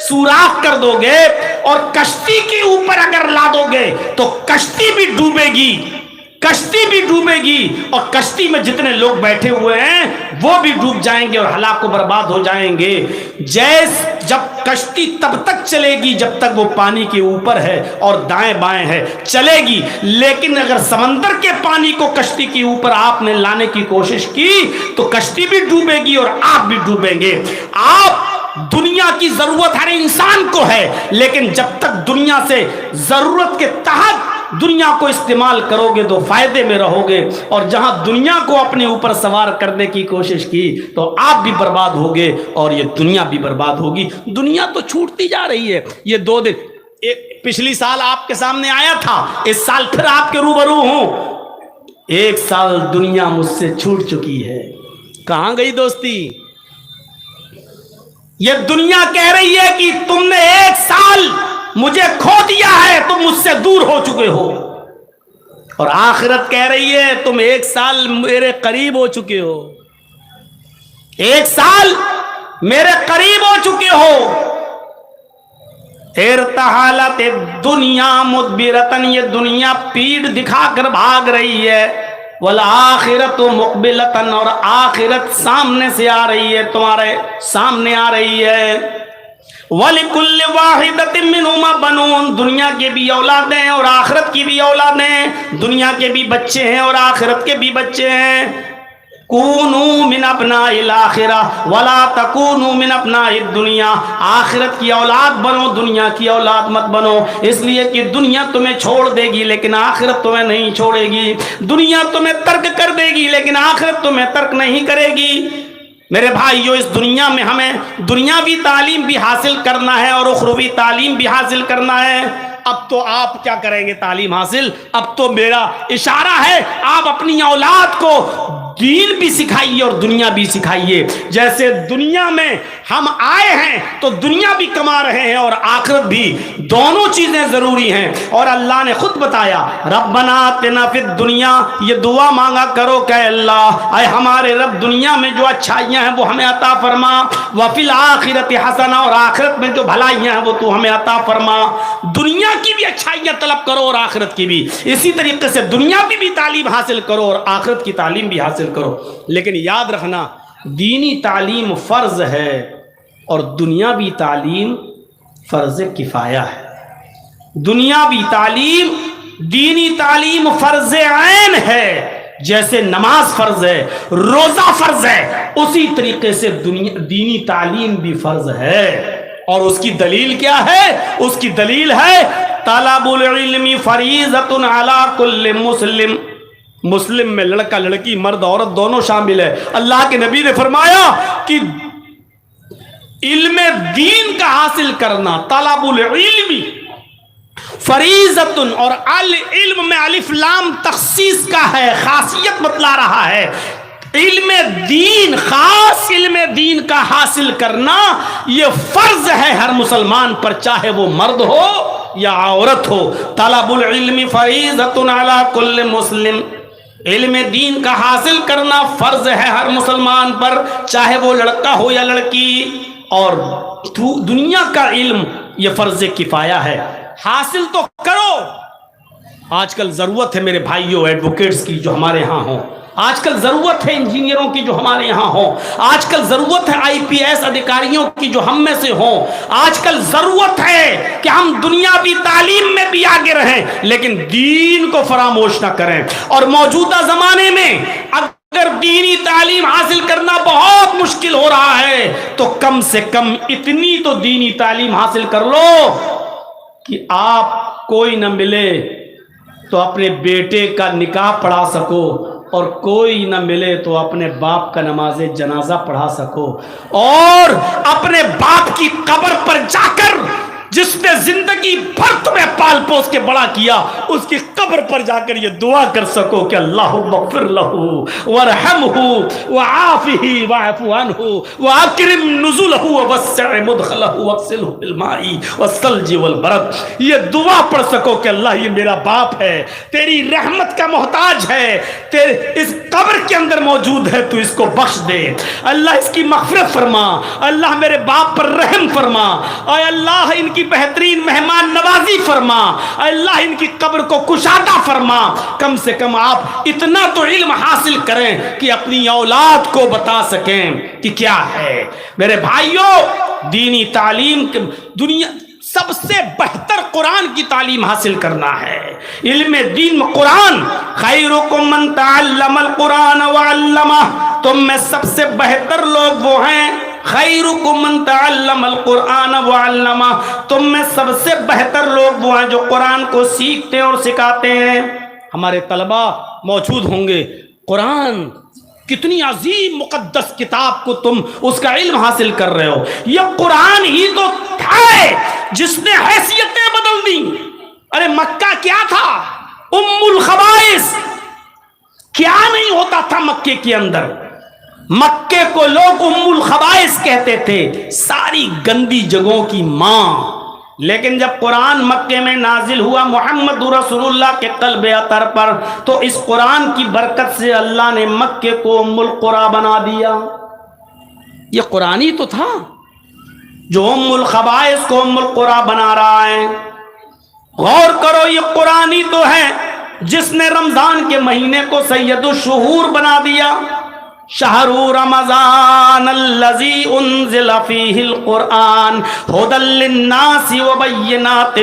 سوراخ کر دو گے اور کشتی کے اوپر اگر لا دو گے تو کشتی بھی ڈوبے گی، کشتی بھی ڈوبے گی اور کشتی میں جتنے لوگ بیٹھے ہوئے ہیں وہ بھی ڈوب جائیں گے اور ہلاک و برباد ہو جائیں گے. جب کشتی تب تک چلے گی جب تک وہ پانی کے اوپر ہے اور دائیں بائیں ہے، چلے گی، لیکن اگر سمندر کے پانی کو کشتی کے اوپر آپ نے لانے کی کوشش کی تو کشتی بھی ڈوبے گی اور آپ بھی ڈوبیں گے۔ آپ دنیا کی ضرورت ہر انسان کو ہے، لیکن جب تک دنیا سے ضرورت کے تحت دنیا کو استعمال کرو گے تو فائدے میں رہو گے، اور جہاں دنیا کو اپنے اوپر سوار کرنے کی کوشش کی تو آپ بھی برباد ہوگے اور یہ دنیا بھی برباد ہوگی۔ دنیا تو چھوٹتی جا رہی ہے۔ یہ 2 دن پچھلی سال آپ کے سامنے آیا تھا، اس سال پھر آپ کے روبرو ہوں۔ 1 سال دنیا مجھ سے چھوٹ چکی ہے، کہاں گئی دوستی؟ یہ دنیا کہہ رہی ہے کہ تم نے 1 سال مجھے کھو دیا ہے، تم مجھ سے دور ہو چکے ہو، اور آخرت کہہ رہی ہے تم 1 سال میرے قریب ہو چکے ہو، 1 سال میرے قریب ہو چکے ہو۔ ارتحالت دنیا مدبرتن، یہ دنیا پیٹھ دکھا کر بھاگ رہی ہے، والآخرت مقبلتن، اور آخرت سامنے سے آ رہی ہے، تمہارے سامنے آ رہی ہے۔ وَلِكُلِّ وَاحِدَةٍ مِّنْهُمَا بَنُونَ، دنیا کے بھی اولادیں ہیں اور آخرت کی بھی اولادیں ہیں، دنیا کے بھی بچے ہیں اور آخرت کے بھی بچے ہیں۔ کونوا من ابناء الآخرہ ولا تکونوا من ابناء الدنیا، آخرت کی اولاد بنو، دنیا کی اولاد مت بنو، اس لیے کہ دنیا تمہیں چھوڑ دے گی لیکن آخرت تمہیں نہیں چھوڑے گی، دنیا تمہیں ترک کر دے گی لیکن آخرت تمہیں ترک نہیں کرے گی۔ میرے بھائیو، اس دنیا میں ہمیں دنیاوی تعلیم بھی حاصل کرنا ہے اور اخروی تعلیم بھی حاصل کرنا ہے۔ اب تو آپ کیا کریں گے تعلیم حاصل؟ اب تو میرا اشارہ ہے آپ اپنی اولاد کو دین بھی سکھائیے اور دنیا بھی سکھائیے۔ جیسے دنیا میں ہم آئے ہیں تو دنیا بھی کما رہے ہیں اور آخرت بھی، دونوں چیزیں ضروری ہیں، اور اللہ نے خود بتایا ربنا آتنا فی الدنیا، یہ دعا مانگا کرو کہ اللہ اے ہمارے رب دنیا میں جو اچھائیاں ہیں وہ ہمیں عطا فرما، وفی الآخرۃ حسنہ، اور آخرت میں جو بھلائیاں ہیں وہ تو ہمیں عطا فرما۔ دنیا کی بھی اچھائیاں طلب کرو اور آخرت کی بھی، اسی طریقے سے دنیا کی بھی تعلیم حاصل کرو اور آخرت کی تعلیم بھی حاصل کرو، لیکن یاد رکھنا دینی تعلیم فرض ہے اور دنیاوی تعلیم فرض کفایہ ہے۔ دنیاوی تعلیم، دینی تعلیم فرض عین ہے، جیسے نماز فرض ہے، روزہ فرض ہے، اسی طریقے سے دینی تعلیم بھی فرض ہے۔ اور اس کی دلیل کیا ہے؟ اس کی دلیل ہے طلب العلم فریضۃ علی کل مسلم، مسلم میں لڑکا لڑکی مرد عورت دونوں شامل ہے۔ اللہ کے نبی نے فرمایا کہ علم دین کا حاصل کرنا، طلب العلم فریضۃ، اور علم میں الف لام تخصیص کا ہے، خاصیت بتلا رہا ہے۔ علم دین، خاص علم دین کا حاصل کرنا یہ فرض ہے ہر مسلمان پر، چاہے وہ مرد ہو یا عورت ہو۔ طلب العلم فریضۃ علی کل مسلم، علم دین کا حاصل کرنا فرض ہے ہر مسلمان پر، چاہے وہ لڑکا ہو یا لڑکی، اور دنیا کا علم یہ فرض کفایہ ہے، حاصل تو کرو۔ آج کل ضرورت ہے میرے بھائیوں ایڈوکیٹس کی جو ہمارے ہاں ہوں، آج کل ضرورت ہے انجینئروں کی جو ہمارے یہاں ہوں، آج کل ضرورت ہے IPS ادھیکاریوں کی جو ہم میں سے ہوں، آج کل ضرورت ہے کہ ہم دنیاوی تعلیم میں بھی آگے رہیں لیکن دین کو فراموش نہ کریں۔ اور موجودہ زمانے میں اگر دینی تعلیم حاصل کرنا بہت مشکل ہو رہا ہے تو کم سے کم اتنی تو دینی تعلیم حاصل کر لو کہ آپ کوئی نہ ملے تو اپنے بیٹے کا نکاح پڑھا سکو، اور کوئی نہ ملے تو اپنے باپ کا نماز جنازہ پڑھا سکو، اور اپنے باپ کی قبر پر جا کر جس نے زندگی بھر تمہیں پال پوس کے بڑا کیا اس کی قبر پر جا کر یہ دعا کر سکو کہ اللہم اغفر لہ وارحمہ وعافہ واعف عنہ واکرم نزلہ ووسع مدخلہ واغسلہ بالماء والثلج والبرد۔ یہ دعا پڑھ سکو کہ اللہ یہ میرا باپ ہے، تیری رحمت کا محتاج ہے، اس قبر کے اندر موجود ہے، تو اس کو بخش دے، اللہ اس کی مغفرت فرما، اللہ میرے باپ پر رحم فرما، اے اللہ ان کی بہترین مہمان نوازی فرما، اللہ ان کی قبر کو کشادہ فرما۔ کم سے کم آپ اتنا تو علم حاصل کریں کہ اپنی اولاد کو بتا سکیں کہ کیا ہے۔ میرے بھائیوں، دینی تعلیم دنیا سب سے بہتر قرآن کی تعلیم حاصل کرنا ہے۔ علم دین قرآن، خیرکم من تعلم القرآن وعلمہ، تم میں سب سے بہتر لوگ وہ ہیں، خیرکم من تعلم القرآن وعلمہ، تم میں سب سے بہتر لوگ وہ ہیں جو قرآن کو سیکھتے اور سکھاتے ہیں۔ ہمارے طلبہ موجود ہوں گے، قرآن کتنی عظیم مقدس کتاب کو تم اس کا علم حاصل کر رہے ہو۔ یہ قرآن ہی تو ہے جس نے حیثیتیں بدل دی۔ ارے مکہ کیا تھا؟ ام الخبائث، کیا نہیں ہوتا تھا مکے کے اندر؟ مکے کو لوگ ام الخبائث کہتے تھے، ساری گندی جگہوں کی ماں۔ لیکن جب قرآن مکے میں نازل ہوا محمد رسول اللہ کے قلب اطہر پر، تو اس قرآن کی برکت سے اللہ نے مکے کو ام القری بنا دیا۔ یہ قرآن ہی تو تھا جو ام الخبائث کو ام القری بنا رہا ہے۔ غور کرو، یہ قرآن ہی تو ہے جس نے رمضان کے مہینے کو سید الشہور بنا دیا۔ شہر رمضان الذی انزل فیہ القرآن ھدی للناس وبینات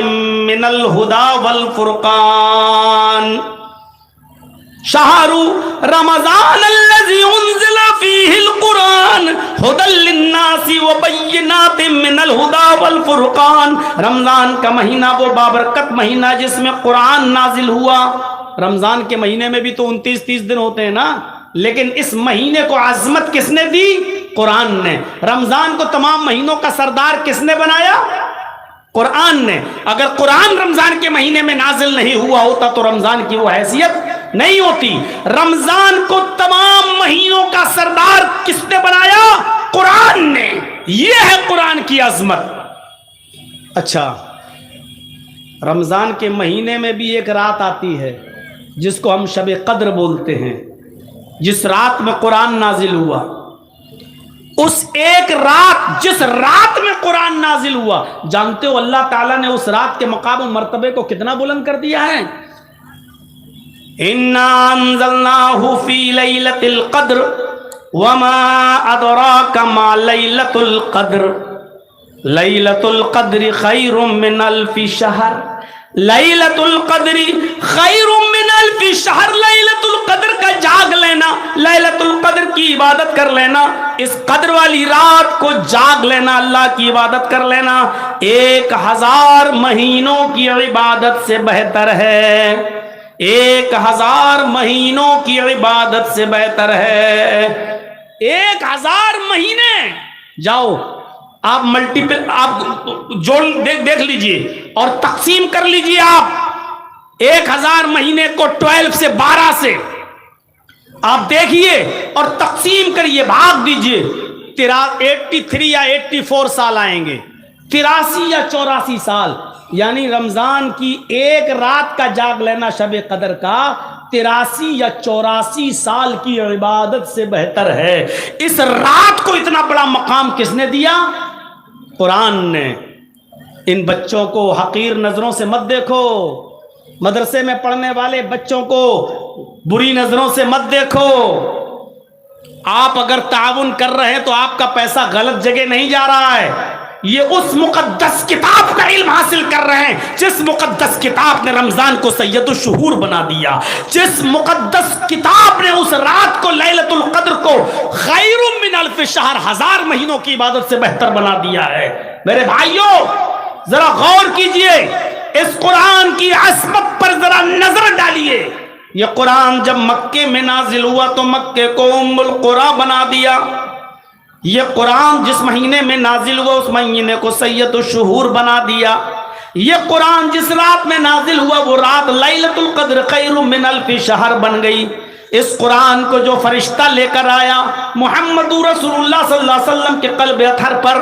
من الھدی والفرقان۔ شہر رمضان الذی انزل فیہ القرآن ھدی للناس وبینات من الھدی والفرقان۔ رمضان کا مہینہ وہ بابرکت مہینہ جس میں قرآن نازل ہوا۔ رمضان کے مہینے میں بھی تو 29-30 دن ہوتے ہیں نا، لیکن اس مہینے کو عظمت کس نے دی؟ قرآن نے۔ رمضان کو تمام مہینوں کا سردار کس نے بنایا؟ قرآن نے۔ اگر قرآن رمضان کے مہینے میں نازل نہیں ہوا ہوتا تو رمضان کی وہ حیثیت نہیں ہوتی۔ رمضان کو تمام مہینوں کا سردار کس نے بنایا؟ قرآن نے۔ یہ ہے قرآن کی عظمت۔ اچھا، رمضان کے مہینے میں بھی ایک رات آتی ہے جس کو ہم شب قدر بولتے ہیں، جس رات میں قرآن نازل ہوا۔ اس ایک رات، جس رات میں قرآن نازل ہوا، جانتے ہو اللہ تعالیٰ نے اس رات کے مقام و مرتبے کو کتنا بلند کر دیا ہے؟ اِنَّا أَنزَلْنَاهُ فِي لَيْلَةِ الْقَدْرِ وَمَا أَدْرَاكَ مَا لَيْلَةُ الْقَدْرِ لَيْلَةُ الْقَدْرِ خَيْرٌ مِّنْ أَلْفِ شَهْرٍ۔ لیلۃ القدر خیر من الف شہر۔ لیلۃ القدر کا جاگ لینا، لیلۃ القدر کی عبادت کر لینا، اس قدر والی رات کو جاگ لینا، اللہ کی عبادت کر لینا 1000 مہینوں کی عبادت سے بہتر ہے۔ 1000 مہینوں کی عبادت سے بہتر ہے۔ 1000 مہینے جاؤ آپ ملٹیپل، آپ جوڑ دیکھ لیجئے اور تقسیم کر لیجئے۔ آپ 1000 مہینے کو 12 سے 12 سے آپ دیکھیے اور تقسیم کریے، بھاگ دیجئے۔ 83 یا 84 سال آئیں گے، 83 یا 84 سال، یعنی رمضان کی ایک رات کا جاگ لینا شب قدر کا 83 یا 84 سال کی عبادت سے بہتر ہے۔ اس رات کو اتنا بڑا مقام کس نے دیا؟ قرآن نے۔ ان بچوں کو حقیر نظروں سے مت دیکھو، مدرسے میں پڑھنے والے بچوں کو بری نظروں سے مت دیکھو۔ آپ اگر تعاون کر رہے ہیں تو آپ کا پیسہ غلط جگہ نہیں جا رہا ہے، یہ اس مقدس کتاب کا علم حاصل کر رہے ہیں جس مقدس کتاب نے رمضان کو سید الشہور بنا دیا، جس مقدس کتاب نے اس رات کو لیلۃ القدر کو خیر من الف شہر 1000 مہینوں کی عبادت سے بہتر بنا دیا ہے۔ میرے بھائیوں ذرا غور کیجئے، اس قرآن کی عظمت پر ذرا نظر ڈالیے۔ یہ قرآن جب مکے میں نازل ہوا تو مکے کو ام القری بنا دیا۔ یہ قرآن جس مہینے میں نازل ہوا اس مہینے کو سید الشہور بنا دیا۔ یہ قرآن جس رات میں نازل ہوا وہ رات لیلۃ القدر خیر من الف شہر بن گئی۔ اس قرآن کو جو فرشتہ لے کر آیا محمد رسول اللہ صلی اللہ علیہ وسلم کے قلب اطہر پر،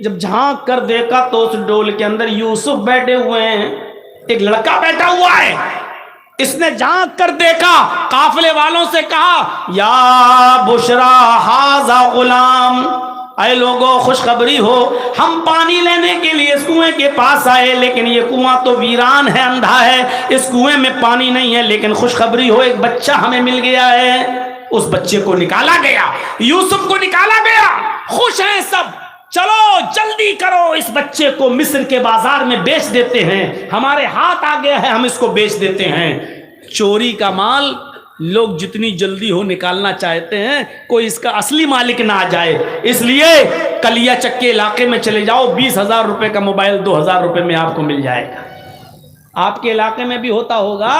جب جھانک کر دیکھا تو اس ڈول کے اندر یوسف بیٹھے ہوئے ہیں، ایک لڑکا بیٹھا ہوا ہے۔ اس نے جھانک کر دیکھا، قافلے والوں سے کہا یا بشرا ھذا غلام، اے لوگوں خوشخبری ہو، ہم پانی لینے کے لیے اس کنویں کے پاس آئے، لیکن یہ کنواں تو ویران ہے، اندھا ہے، اس کنویں میں پانی نہیں ہے، لیکن خوشخبری ہو ایک بچہ ہمیں مل گیا ہے۔ اس بچے کو نکالا گیا، یوسف کو نکالا گیا، خوش ہیں سب، چلو جلدی کرو اس بچے کو مصر کے بازار میں بیچ دیتے ہیں، ہمارے ہاتھ آ گیا ہے، ہم اس کو بیچ دیتے ہیں۔ چوری کا مال لوگ جتنی جلدی ہو نکالنا چاہتے ہیں، کوئی اس کا اصلی مالک نہ آ جائے، اس لیے کلیا چک کے علاقے میں چلے جاؤ، 20,000 روپے کا موبائل 2,000 روپے میں آپ کو مل جائے گا۔ آپ کے علاقے میں بھی ہوتا ہوگا،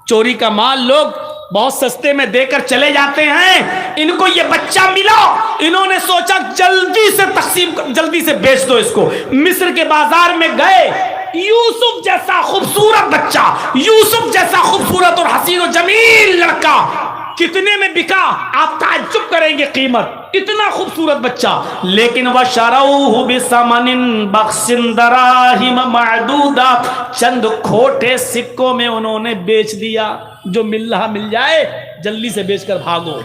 چوری کا مال لوگ بہت سستے میں دے کر چلے جاتے ہیں۔ ان کو یہ بچہ ملا، انہوں نے سوچا جلدی سے بیچ دو اس کو۔ مصر کے بازار میں گئے، یوسف جیسا خوبصورت بچہ، یوسف جیسا خوبصورت اور حسین و جمیل لڑکا کتنے میں بکا؟ آپ تعجب کریں گے قیمت، اتنا خوبصورت بچہ، لیکن وَشَرَوْهُ بِثَمَنٍ بَخْسٍ دَرَاهِمَ مَعْدُودَةٍ، چند کھوٹے سکوں میں انہوں نے بیچ دیا۔ جو مل رہا مل جائے، جلدی سے بیچ کر بھاگو۔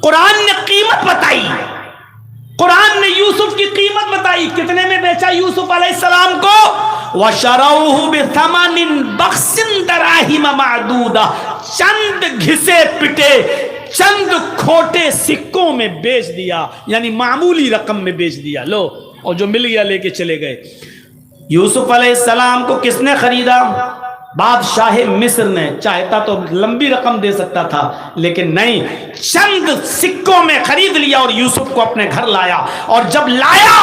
قرآن نے قیمت بتائی، قرآن نے یوسف کی قیمت بتائی، کتنے میں بیچا یوسف علیہ السلام کو؟ وَشَرَوْهُ بِثَمَنٍ بَخْسٍ دَرَاهِمَ مَعْدُودَةٍ، چند گھسے پٹے، چند کھوٹے سکوں میں بیچ دیا، یعنی معمولی رقم میں بیچ دیا، لو، اور جو مل گیا لے کے چلے گئے۔ یوسف علیہ السلام کو کس نے خریدا؟ بادشاہ مصر نے۔ چاہتا تو لمبی رقم دے سکتا تھا، لیکن نہیں، چند سکوں میں خرید لیا اور یوسف کو اپنے گھر لایا، اور جب لایا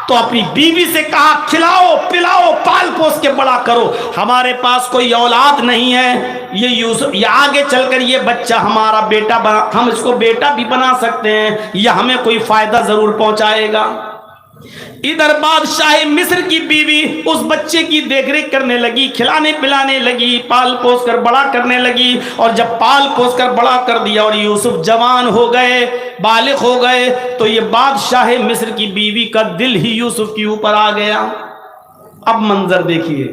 تو اپنی بیوی سے کہا کھلاؤ پلاؤ پال پوس کے بڑا کرو، ہمارے پاس کوئی اولاد نہیں ہے، یہ یوسف، یہ آگے چل کر یہ بچہ ہمارا بیٹا بنا، ہم اس کو بیٹا بھی بنا سکتے ہیں، یہ ہمیں کوئی فائدہ ضرور پہنچائے گا۔ ادھر بادشاہ مصر کی بیوی اس بچے کی دیکھ ریکھ کرنے لگی، کھلانے پلانے لگی، پال پوس کر بڑا کرنے لگی، اور جب پال پوس کر بڑا کر دیا اور یوسف جوان ہو گئے، بالغ ہو گئے، تو یہ بادشاہ مصر کی بیوی کا دل ہی یوسف کے اوپر آ گیا۔ اب منظر دیکھیے،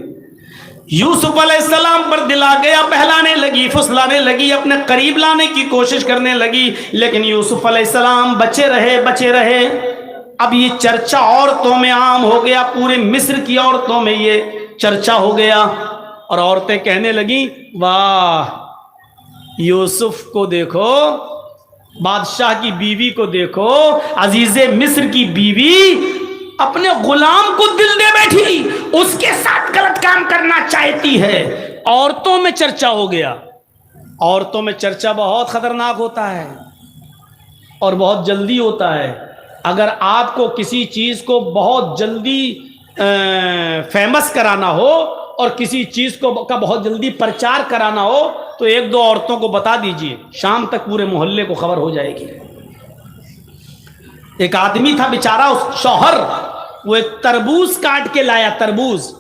یوسف علیہ السلام پر دل آ گیا، بہلانے لگی، پھسلانے لگی، اپنے قریب لانے کی کوشش کرنے لگی، لیکن یوسف علیہ السلام بچے رہے۔ اب یہ چرچا عورتوں میں عام ہو گیا، پورے مصر کی عورتوں میں یہ چرچا ہو گیا، اور عورتیں کہنے لگیں واہ یوسف کو دیکھو، بادشاہ کی بیوی کو دیکھو، عزیز مصر کی بیوی اپنے غلام کو دل دے بیٹھی، اس کے ساتھ غلط کام کرنا چاہتی ہے۔ عورتوں میں چرچا ہو گیا۔ عورتوں میں چرچا بہت خطرناک ہوتا ہے اور بہت جلدی ہوتا ہے۔ اگر آپ کو کسی چیز کو بہت جلدی فیمس کرانا ہو اور کسی چیز کا بہت جلدی پرچار کرانا ہو تو 1-2 عورتوں کو بتا دیجئے، شام تک پورے محلے کو خبر ہو جائے گی۔ ایک آدمی تھا بیچارہ، اس شوہر، وہ ایک تربوز کاٹ کے لایا، تربوز،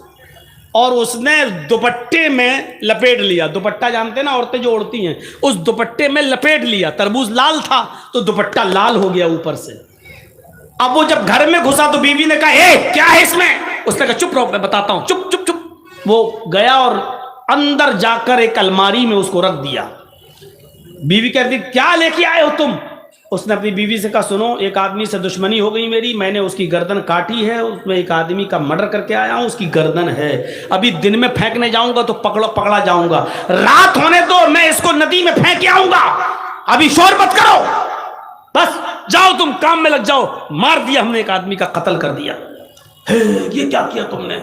اور اس نے دوپٹے میں لپیٹ لیا۔ دوپٹہ جانتے نا عورتیں جو اوڑھتی ہیں، اس دوپٹے میں لپیٹ لیا۔ تربوز لال تھا تو دوپٹہ لال ہو گیا اوپر سے۔ اب وہ جب گھر میں گھسا تو بیوی نے کہا اے کیا ہے اس میں؟ اس نے کہا چپ رہو میں بتاتا ہوں، چپ چپ چپ۔ وہ گیا اور اندر جا کر ایک الماری میں اس کو رکھ دیا۔ بیوی کہتی کیا لے کے آئے ہو تم؟ اس نے اپنی بیوی سے کہا سنو، ایک آدمی سے دشمنی ہو گئی میری، میں نے اس کی گردن کاٹی ہے، اس میں ایک آدمی کا مرڈر کر کے آیا ہوں، اس کی گردن ہے، ابھی دن میں پھینکنے جاؤں گا تو پکڑا جاؤں گا، رات ہونے دو میں اس کو ندی میں پھینک کے آؤں گا، ابھی شور مت کرو، بس جاؤ تم کام میں لگ جاؤ۔ مار دیا ہم نے، ایک آدمی کا قتل کر دیا۔ یہ کیا کیا تم نے؟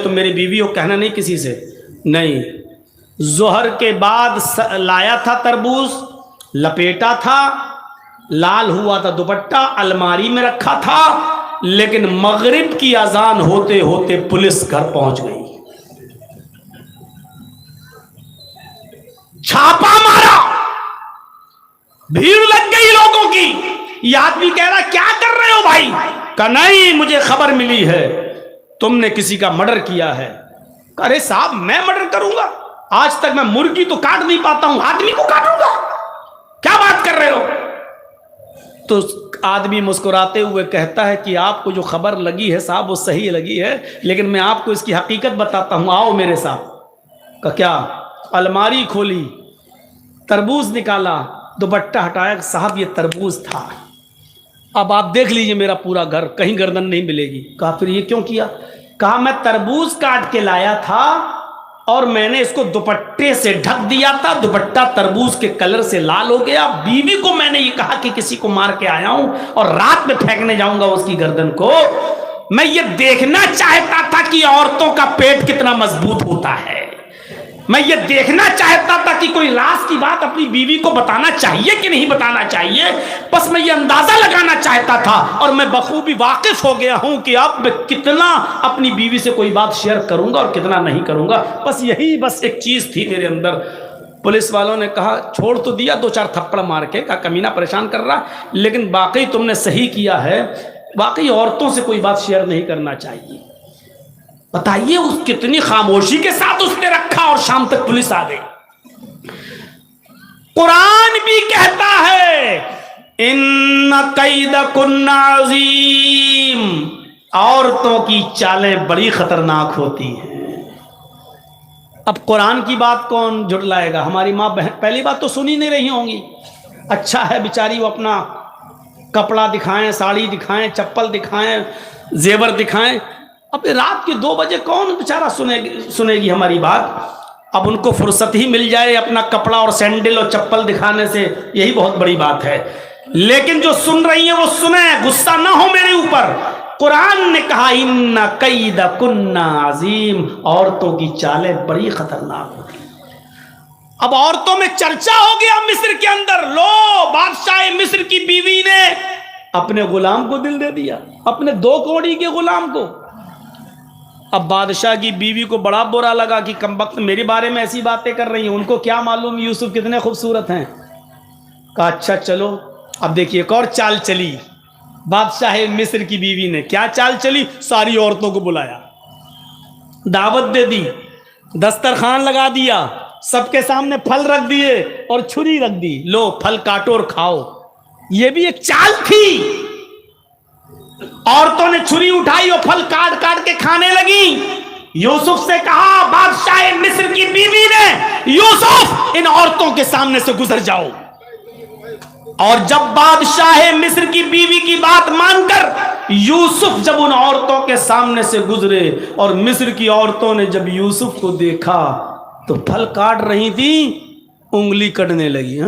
تم میری بیوی ہو، کہنا نہیں کسی سے؟ نہیں، ظہر کے بعد لایا تھا تربوز، لپیٹا تھا، لال ہوا تھا دوپٹہ، الماری میں رکھا تھا، لیکن مغرب کی اذان ہوتے ہوتے پولیس گھر پہنچ گئی، چھاپا مارا، بھیڑ لگ گئی لوگوں کی۔ یہ آدمی کہہ رہا کیا کر رہے ہو بھائی؟ کہا نہیں مجھے خبر ملی ہے تم نے کسی کا مرڈر کیا ہے۔ ارے صاحب میں مرڈر کروں گا؟ آج تک میں مرغی تو کاٹ نہیں پاتا ہوں، آدمی کو کاٹوں گا؟ کیا بات کر رہے ہو؟ تو آدمی مسکراتے ہوئے کہتا ہے کہ آپ کو جو خبر لگی ہے صاحب وہ صحیح لگی ہے، لیکن میں آپ کو اس کی حقیقت بتاتا ہوں، آؤ میرے ساتھ۔ کہ کیا؟ الماری کھولی، تربوز نکالا، دوپٹہ ہٹایا کہ صاحب یہ تربوز تھا، اب آپ دیکھ لیجئے میرا پورا گھر، کہیں گردن نہیں ملے گی۔ کہا پھر یہ کیوں کیا؟ کہا میں تربوز کاٹ کے لایا تھا اور میں نے اس کو دوپٹے سے ڈھک دیا تھا، دوپٹہ تربوز کے کلر سے لال ہو گیا، بیوی کو میں نے یہ کہا کہ کسی کو مار کے آیا ہوں اور رات میں پھینکنے جاؤں گا اس کی گردن کو۔ میں یہ دیکھنا چاہتا تھا کہ عورتوں کا پیٹ کتنا مضبوط ہوتا ہے، میں یہ دیکھنا چاہتا تھا کہ کوئی راز کی بات اپنی بیوی کو بتانا چاہیے کہ نہیں بتانا چاہیے، بس میں یہ اندازہ لگانا چاہتا تھا، اور میں بخوبی واقف ہو گیا ہوں کہ اب میں کتنا اپنی بیوی سے کوئی بات شیئر کروں گا اور کتنا نہیں کروں گا، بس یہی بس ایک چیز تھی میرے اندر۔ پولیس والوں نے کہا چھوڑ تو دیا 2-4 تھپڑ مار کے، کہا کمینہ پریشان کر رہا، لیکن واقعی تم نے صحیح کیا ہے، واقعی عورتوں سے کوئی بات شیئر نہیں کرنا چاہیے۔ بتائیے اس کتنی خاموشی کے ساتھ اس نے رکھا، اور شام تک پولیس آ گئی۔ قرآن بھی کہتا ہے ان کیدکن عظیم، عورتوں کی چالیں بڑی خطرناک ہوتی ہیں۔ اب قرآن کی بات کون جھٹلائے گا؟ ہماری ماں بہن پہلی بات تو سنی نہیں رہی ہوں گی، اچھا ہے بیچاری وہ اپنا کپڑا دکھائیں، ساڑی دکھائیں، چپل دکھائیں، زیور دکھائیں، اب رات کے 2 بجے کون بیچارہ سنے گی ہماری بات؟ اب ان کو فرصت ہی مل جائے اپنا کپڑا اور سینڈل اور چپل دکھانے سے، یہی بہت بڑی بات ہے۔ لیکن جو سن رہی ہیں وہ سنیں، غصہ نہ ہو میرے اوپر۔ قرآن نے کہا ان کیدکن عظیم، عورتوں کی چالیں بڑی خطرناک ہوتی ہیں۔ اب عورتوں میں چرچا ہو گیا مصر کے اندر، لو بادشاہ مصر کی بیوی نے اپنے غلام کو دل دے دیا، اپنے 2 کوڑی کے غلام کو۔ اب بادشاہ کی بیوی کو بڑا برا لگا کہ کمبخت میرے بارے میں ایسی باتیں کر رہی ہیں، ان کو کیا معلوم یوسف کتنے خوبصورت ہیں۔ کہا اچھا چلو، اب دیکھیے ایک اور چال چلی بادشاہ مصر کی بیوی نے۔ کیا چال چلی؟ ساری عورتوں کو بلایا، دعوت دے دی، دسترخوان لگا دیا، سب کے سامنے پھل رکھ دیے اور چھری رکھ دی، لو پھل کاٹو اور کھاؤ۔ یہ بھی ایک چال تھی۔ عورتوں نے چھری اٹھائی اور پھل کاٹ کاٹ کے کھانے لگی۔ یوسف سے کہا بادشاہ مصر کی بیوی نے، یوسف ان عورتوں کے سامنے سے گزر جاؤ۔ اور جب بادشاہ مصر کی بیوی کی بات مان کر یوسف جب ان عورتوں کے سامنے سے گزرے، اور مصر کی عورتوں نے جب یوسف کو دیکھا تو پھل کاٹ رہی تھی، انگلی کٹنے لگی۔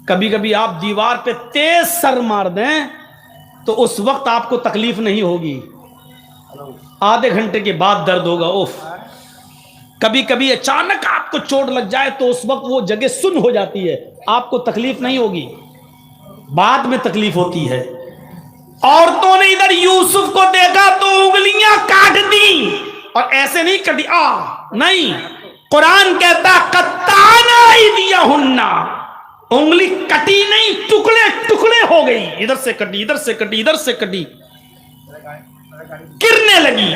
کبھی کبھی آپ دیوار پہ تیز سر مار دیں تو اس وقت آپ کو تکلیف نہیں ہوگی، آدھے گھنٹے کے بعد درد ہوگا۔ اوف، کبھی کبھی اچانک آپ کو چوٹ لگ جائے تو اس وقت وہ جگہ سن ہو جاتی ہے، آپ کو تکلیف نہیں ہوگی، بعد میں تکلیف ہوتی ہے۔ عورتوں نے ادھر یوسف کو دیکھا تو انگلیاں کاٹ دی، اور ایسے نہیں کٹی، نہیں، قرآن کہتا قطعنا ایدیہن، انگلی کٹی نہیں، ٹکڑے ٹکڑے ہو گئی، ادھر سے کٹی، ادھر سے کٹی، ادھر سے کٹی، گرنے لگی۔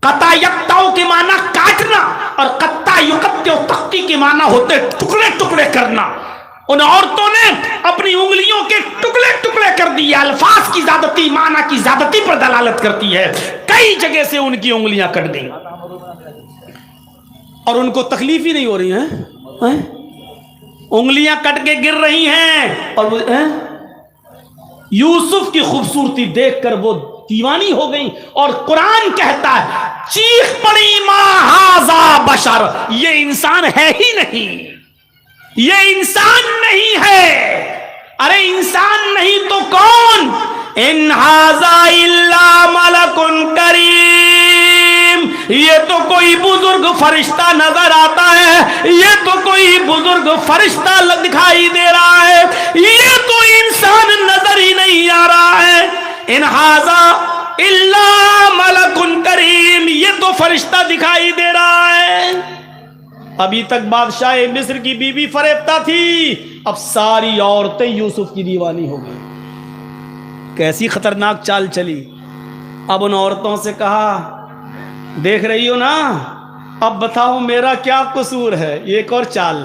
قطع یقطع کے معنی کاٹنا، اور قطع یقطع تختی کے معنی ہوتے ٹکڑے ٹکڑے کرنا۔ ان عورتوں نے اپنی انگلیوں کے ٹکڑے ٹکڑے کر دیے۔ الفاظ کی زیادتی معنی کی زیادتی پر دلالت کرتی ہے، کئی جگہ سے ان کی انگلیاں کٹ گئیں اور ان کو تکلیف ہی نہیں ہو رہی ہیں، انگلیاں کٹ کے گر رہی ہیں، اور یوسف کی خوبصورتی دیکھ کر وہ دیوانی ہو گئی۔ اور قرآن کہتا ہے چیخ پڑی ما ھذا بشر، یہ انسان ہے ہی نہیں، یہ انسان نہیں ہے۔ ارے انسان نہیں تو کون؟ ان ھذا الا ملک کریم، یہ تو کوئی بزرگ فرشتہ نظر آتا ہے، یہ تو کوئی بزرگ فرشتہ دکھائی دے رہا ہے، یہ تو انسان نظر ہی نہیں آ رہا ہے۔ ان ھذا الا ملک کریم، یہ تو فرشتہ دکھائی دے رہا ہے۔ ابھی تک بادشاہ مصر کی بیوی فریفتہ تھی، اب ساری عورتیں یوسف کی دیوانی ہو گئی۔ کیسی خطرناک چال چلی۔ اب ان عورتوں سے کہا دیکھ رہی ہو نا، اب بتاؤ میرا کیا قصور ہے؟ یہ ایک اور چال،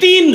3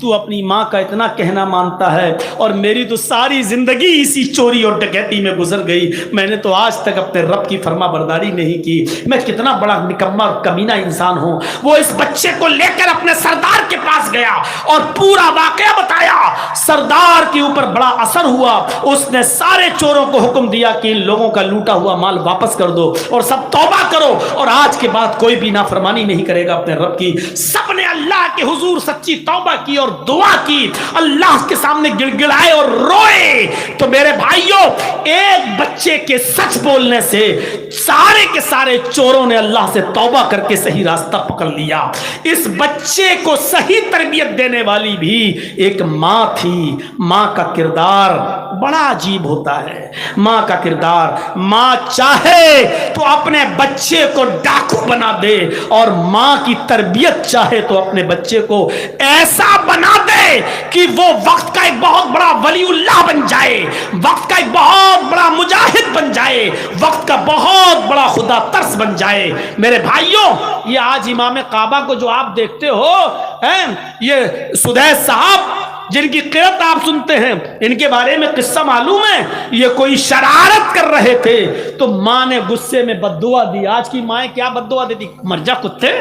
تو اپنی ماں کا اتنا کہنا مانتا ہے اور میری تو ساری زندگی اسی چوری اور ڈکیتی میں گزر گئی، میں نے تو آج تک اپنے رب کی فرما برداری نہیں کی، میں کتنا بڑا نکما اور کمینہ انسان ہوں۔ وہ اس بچے کو لے کر اپنے سردار کے پاس گیا اور پورا واقعہ بتایا۔ سردار کے اوپر بڑا اثر ہوا، اس نے سارے چوروں کو حکم دیا کہ ان لوگوں کا لوٹا ہوا مال واپس کر دو اور سب توبہ کرو، اور آج کے بعد کوئی بھی نافرمانی نہیں کرے گا اپنے رب کی۔ سب نے اللہ کے حضور سچی توبہ کی اور دعا کی، اللہ کے سامنے گڑ گڑائے اور روئے۔ تو میرے بھائیوں، ایک بچے کے سچ بولنے سے سارے کے سارے چوروں نے اللہ سے توبہ کر کے صحیح راستہ پکڑ لیا۔ اس بچے کو صحیح تربیت دینے والی بھی ایک ماں تھی۔ ماں کا کردار بڑا عجیب ہوتا ہے۔ ماں کا کردار، ماں چاہے تو اپنے بچے کو ڈاکو بنا دے، اور ماں کی تربیت چاہے تو اپنے بچے کو ایسا بنا دے کہ وہ وقت کا ایک بہت بڑا ولی اللہ بن جائے، وقت کا ایک بہت بڑا مجاہد بن جائے، وقت کا بہت بڑا خدا ترس بن جائے۔ میرے بھائیوں، یہ آج امام کعبہ کو جو آپ دیکھتے ہو، یہ سدیس صاحب جن کی قرت آپ سنتے ہیں، ان کے بارے میں قصہ معلوم ہے، یہ کوئی شرارت کر رہے تھے تو ماں نے غصے میں بد دعا دی۔ آج کی مائیں کیا بد دعا دیتی؟ مر جا کتے،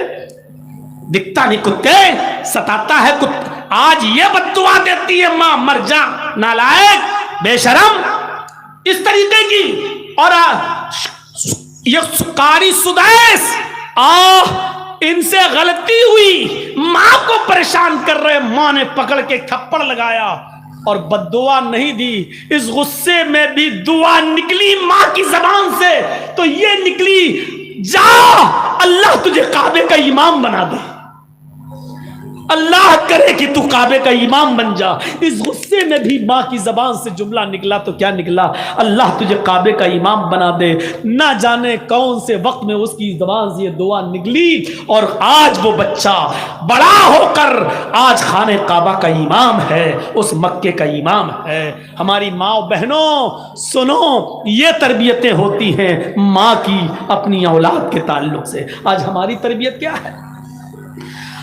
دکھتا نہیں کتے، ستاتا ہے کتے۔ آج یہ بد دعا دیتی ہے ماں، مر جا نالائق بے شرم، اس طریقے کی۔ اور یہ قاری سدیس، ان سے غلطی ہوئی، ماں کو پریشان کر رہے، ماں نے پکڑ کے تھپڑ لگایا اور بد دعا نہیں دی۔ اس غصے میں بھی دعا نکلی ماں کی زبان سے، تو یہ نکلی، جا اللہ تجھے کعبے کا امام بنا دے، اللہ کرے کہ تو کعبے کا امام بن جا۔ اس غصے میں بھی ماں کی زبان سے جملہ نکلا تو کیا نکلا؟ اللہ تجھے کعبے کا امام بنا دے۔ نہ جانے کون سے وقت میں اس کی زبان سے یہ دعا نکلی، اور آج وہ بچہ بڑا ہو کر آج خانہ کعبہ کا امام ہے، اس مکے کا امام ہے۔ ہماری ماں و بہنوں سنو، یہ تربیتیں ہوتی ہیں ماں کی اپنی اولاد کے تعلق سے۔ آج ہماری تربیت کیا ہے؟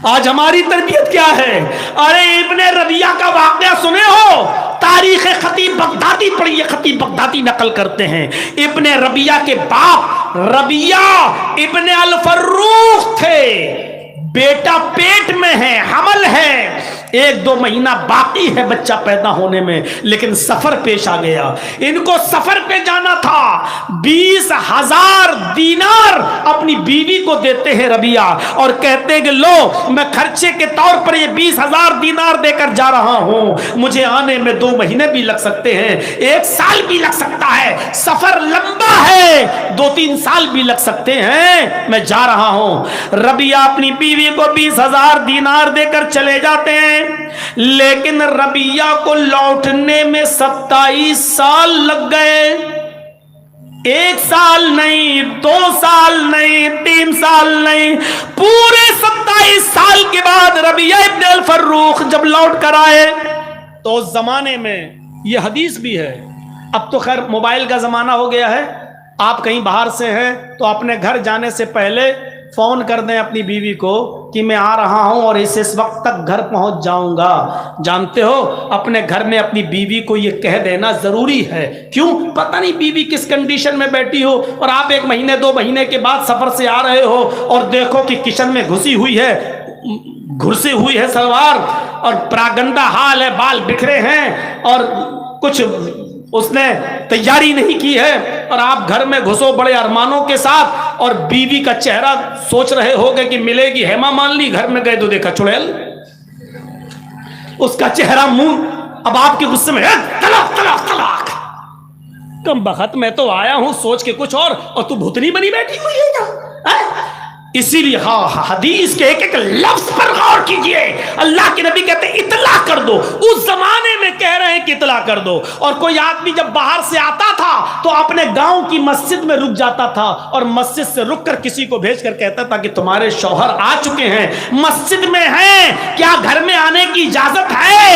آج ہماری تربیت کیا ہے؟ ارے ابن ربیعہ کا واقعہ سنے ہو؟ تاریخ خطیب بغدادی پڑھیے، خطیب بغدادی نقل کرتے ہیں، ابن ربیعہ کے باپ ربیعہ ابن الفروخ تھے، بیٹا پیٹ میں ہے، حمل ہے، 1-2 مہینہ باقی ہے بچہ پیدا ہونے میں، لیکن سفر پیش آ گیا۔ ان کو سفر پہ جانا تھا، 20,000 دینار اپنی بیوی کو دیتے ہیں ربیعہ، اور کہتے ہیں کہ لو میں خرچے کے طور پر یہ 20,000 دینار دے کر جا رہا ہوں، مجھے آنے میں 2 مہینے بھی لگ سکتے ہیں، 1 سال بھی لگ سکتا ہے، سفر لمبا ہے، 2-3 سال بھی لگ سکتے ہیں، میں جا رہا ہوں۔ ربیعہ اپنی بیوی کو 20,000 دینار دے کر چلے جاتے ہیں، لیکن ربیعہ کو لوٹنے میں 27 سال لگ گئے۔ 1 سال نہیں، 2 سال نہیں، 3 سال نہیں، پورے 27 سال کے بعد ربیعہ ابن الفروخ جب لوٹ کر آئے تو اس زمانے میں یہ حدیث بھی ہے، اب تو خیر موبائل کا زمانہ ہو گیا ہے، آپ کہیں باہر سے ہیں تو اپنے گھر جانے سے پہلے فون کر دیں اپنی بیوی کو کہ میں آ رہا ہوں اور اس وقت تک گھر پہنچ جاؤں گا۔ جانتے ہو اپنے گھر میں اپنی بیوی کو یہ کہہ دینا ضروری ہے، کیوں؟ پتہ نہیں بیوی کس کنڈیشن میں بیٹھی ہو، اور آپ 1 مہینے 2 مہینے کے بعد سفر سے آ رہے ہو اور دیکھو کہ کچن میں گھسی ہوئی ہے سلوار، اور پراگندہ حال ہے، بال بکھرے ہیں اور کچھ اس نے تیاری نہیں کی ہے، اور آپ گھر میں گھسو بڑے ارمانوں کے ساتھ، اور بیوی کا چہرہ سوچ رہے ہوگے کہ ملے گی ہیما مالنی، گھر میں گئے تو دیکھا چڑیل، اس کا چہرہ منہ، اب آپ کے غصے میں طلاق طلاق طلاق، کم بخت میں تو آیا ہوں سوچ کے کچھ اور تو بھوتنی بنی بیٹھی ہوئی ہے کیا؟ اسی لیے حدیث کے ایک لفظ پر غور کیجئے، اللہ کے نبی کہتے ہیں اطلاع کر دو، اس زمانے میں کہہ رہے ہیں کہ اطلاع کر دو۔ اور کوئی آدمی جب باہر سے آتا تھا تو اپنے گاؤں کی مسجد میں رک جاتا تھا، اور مسجد سے رک کر کسی کو بھیج کر کہتا تھا کہ تمہارے شوہر آ چکے ہیں، مسجد میں ہیں، کیا گھر میں آنے کی اجازت ہے؟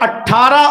18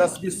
10-20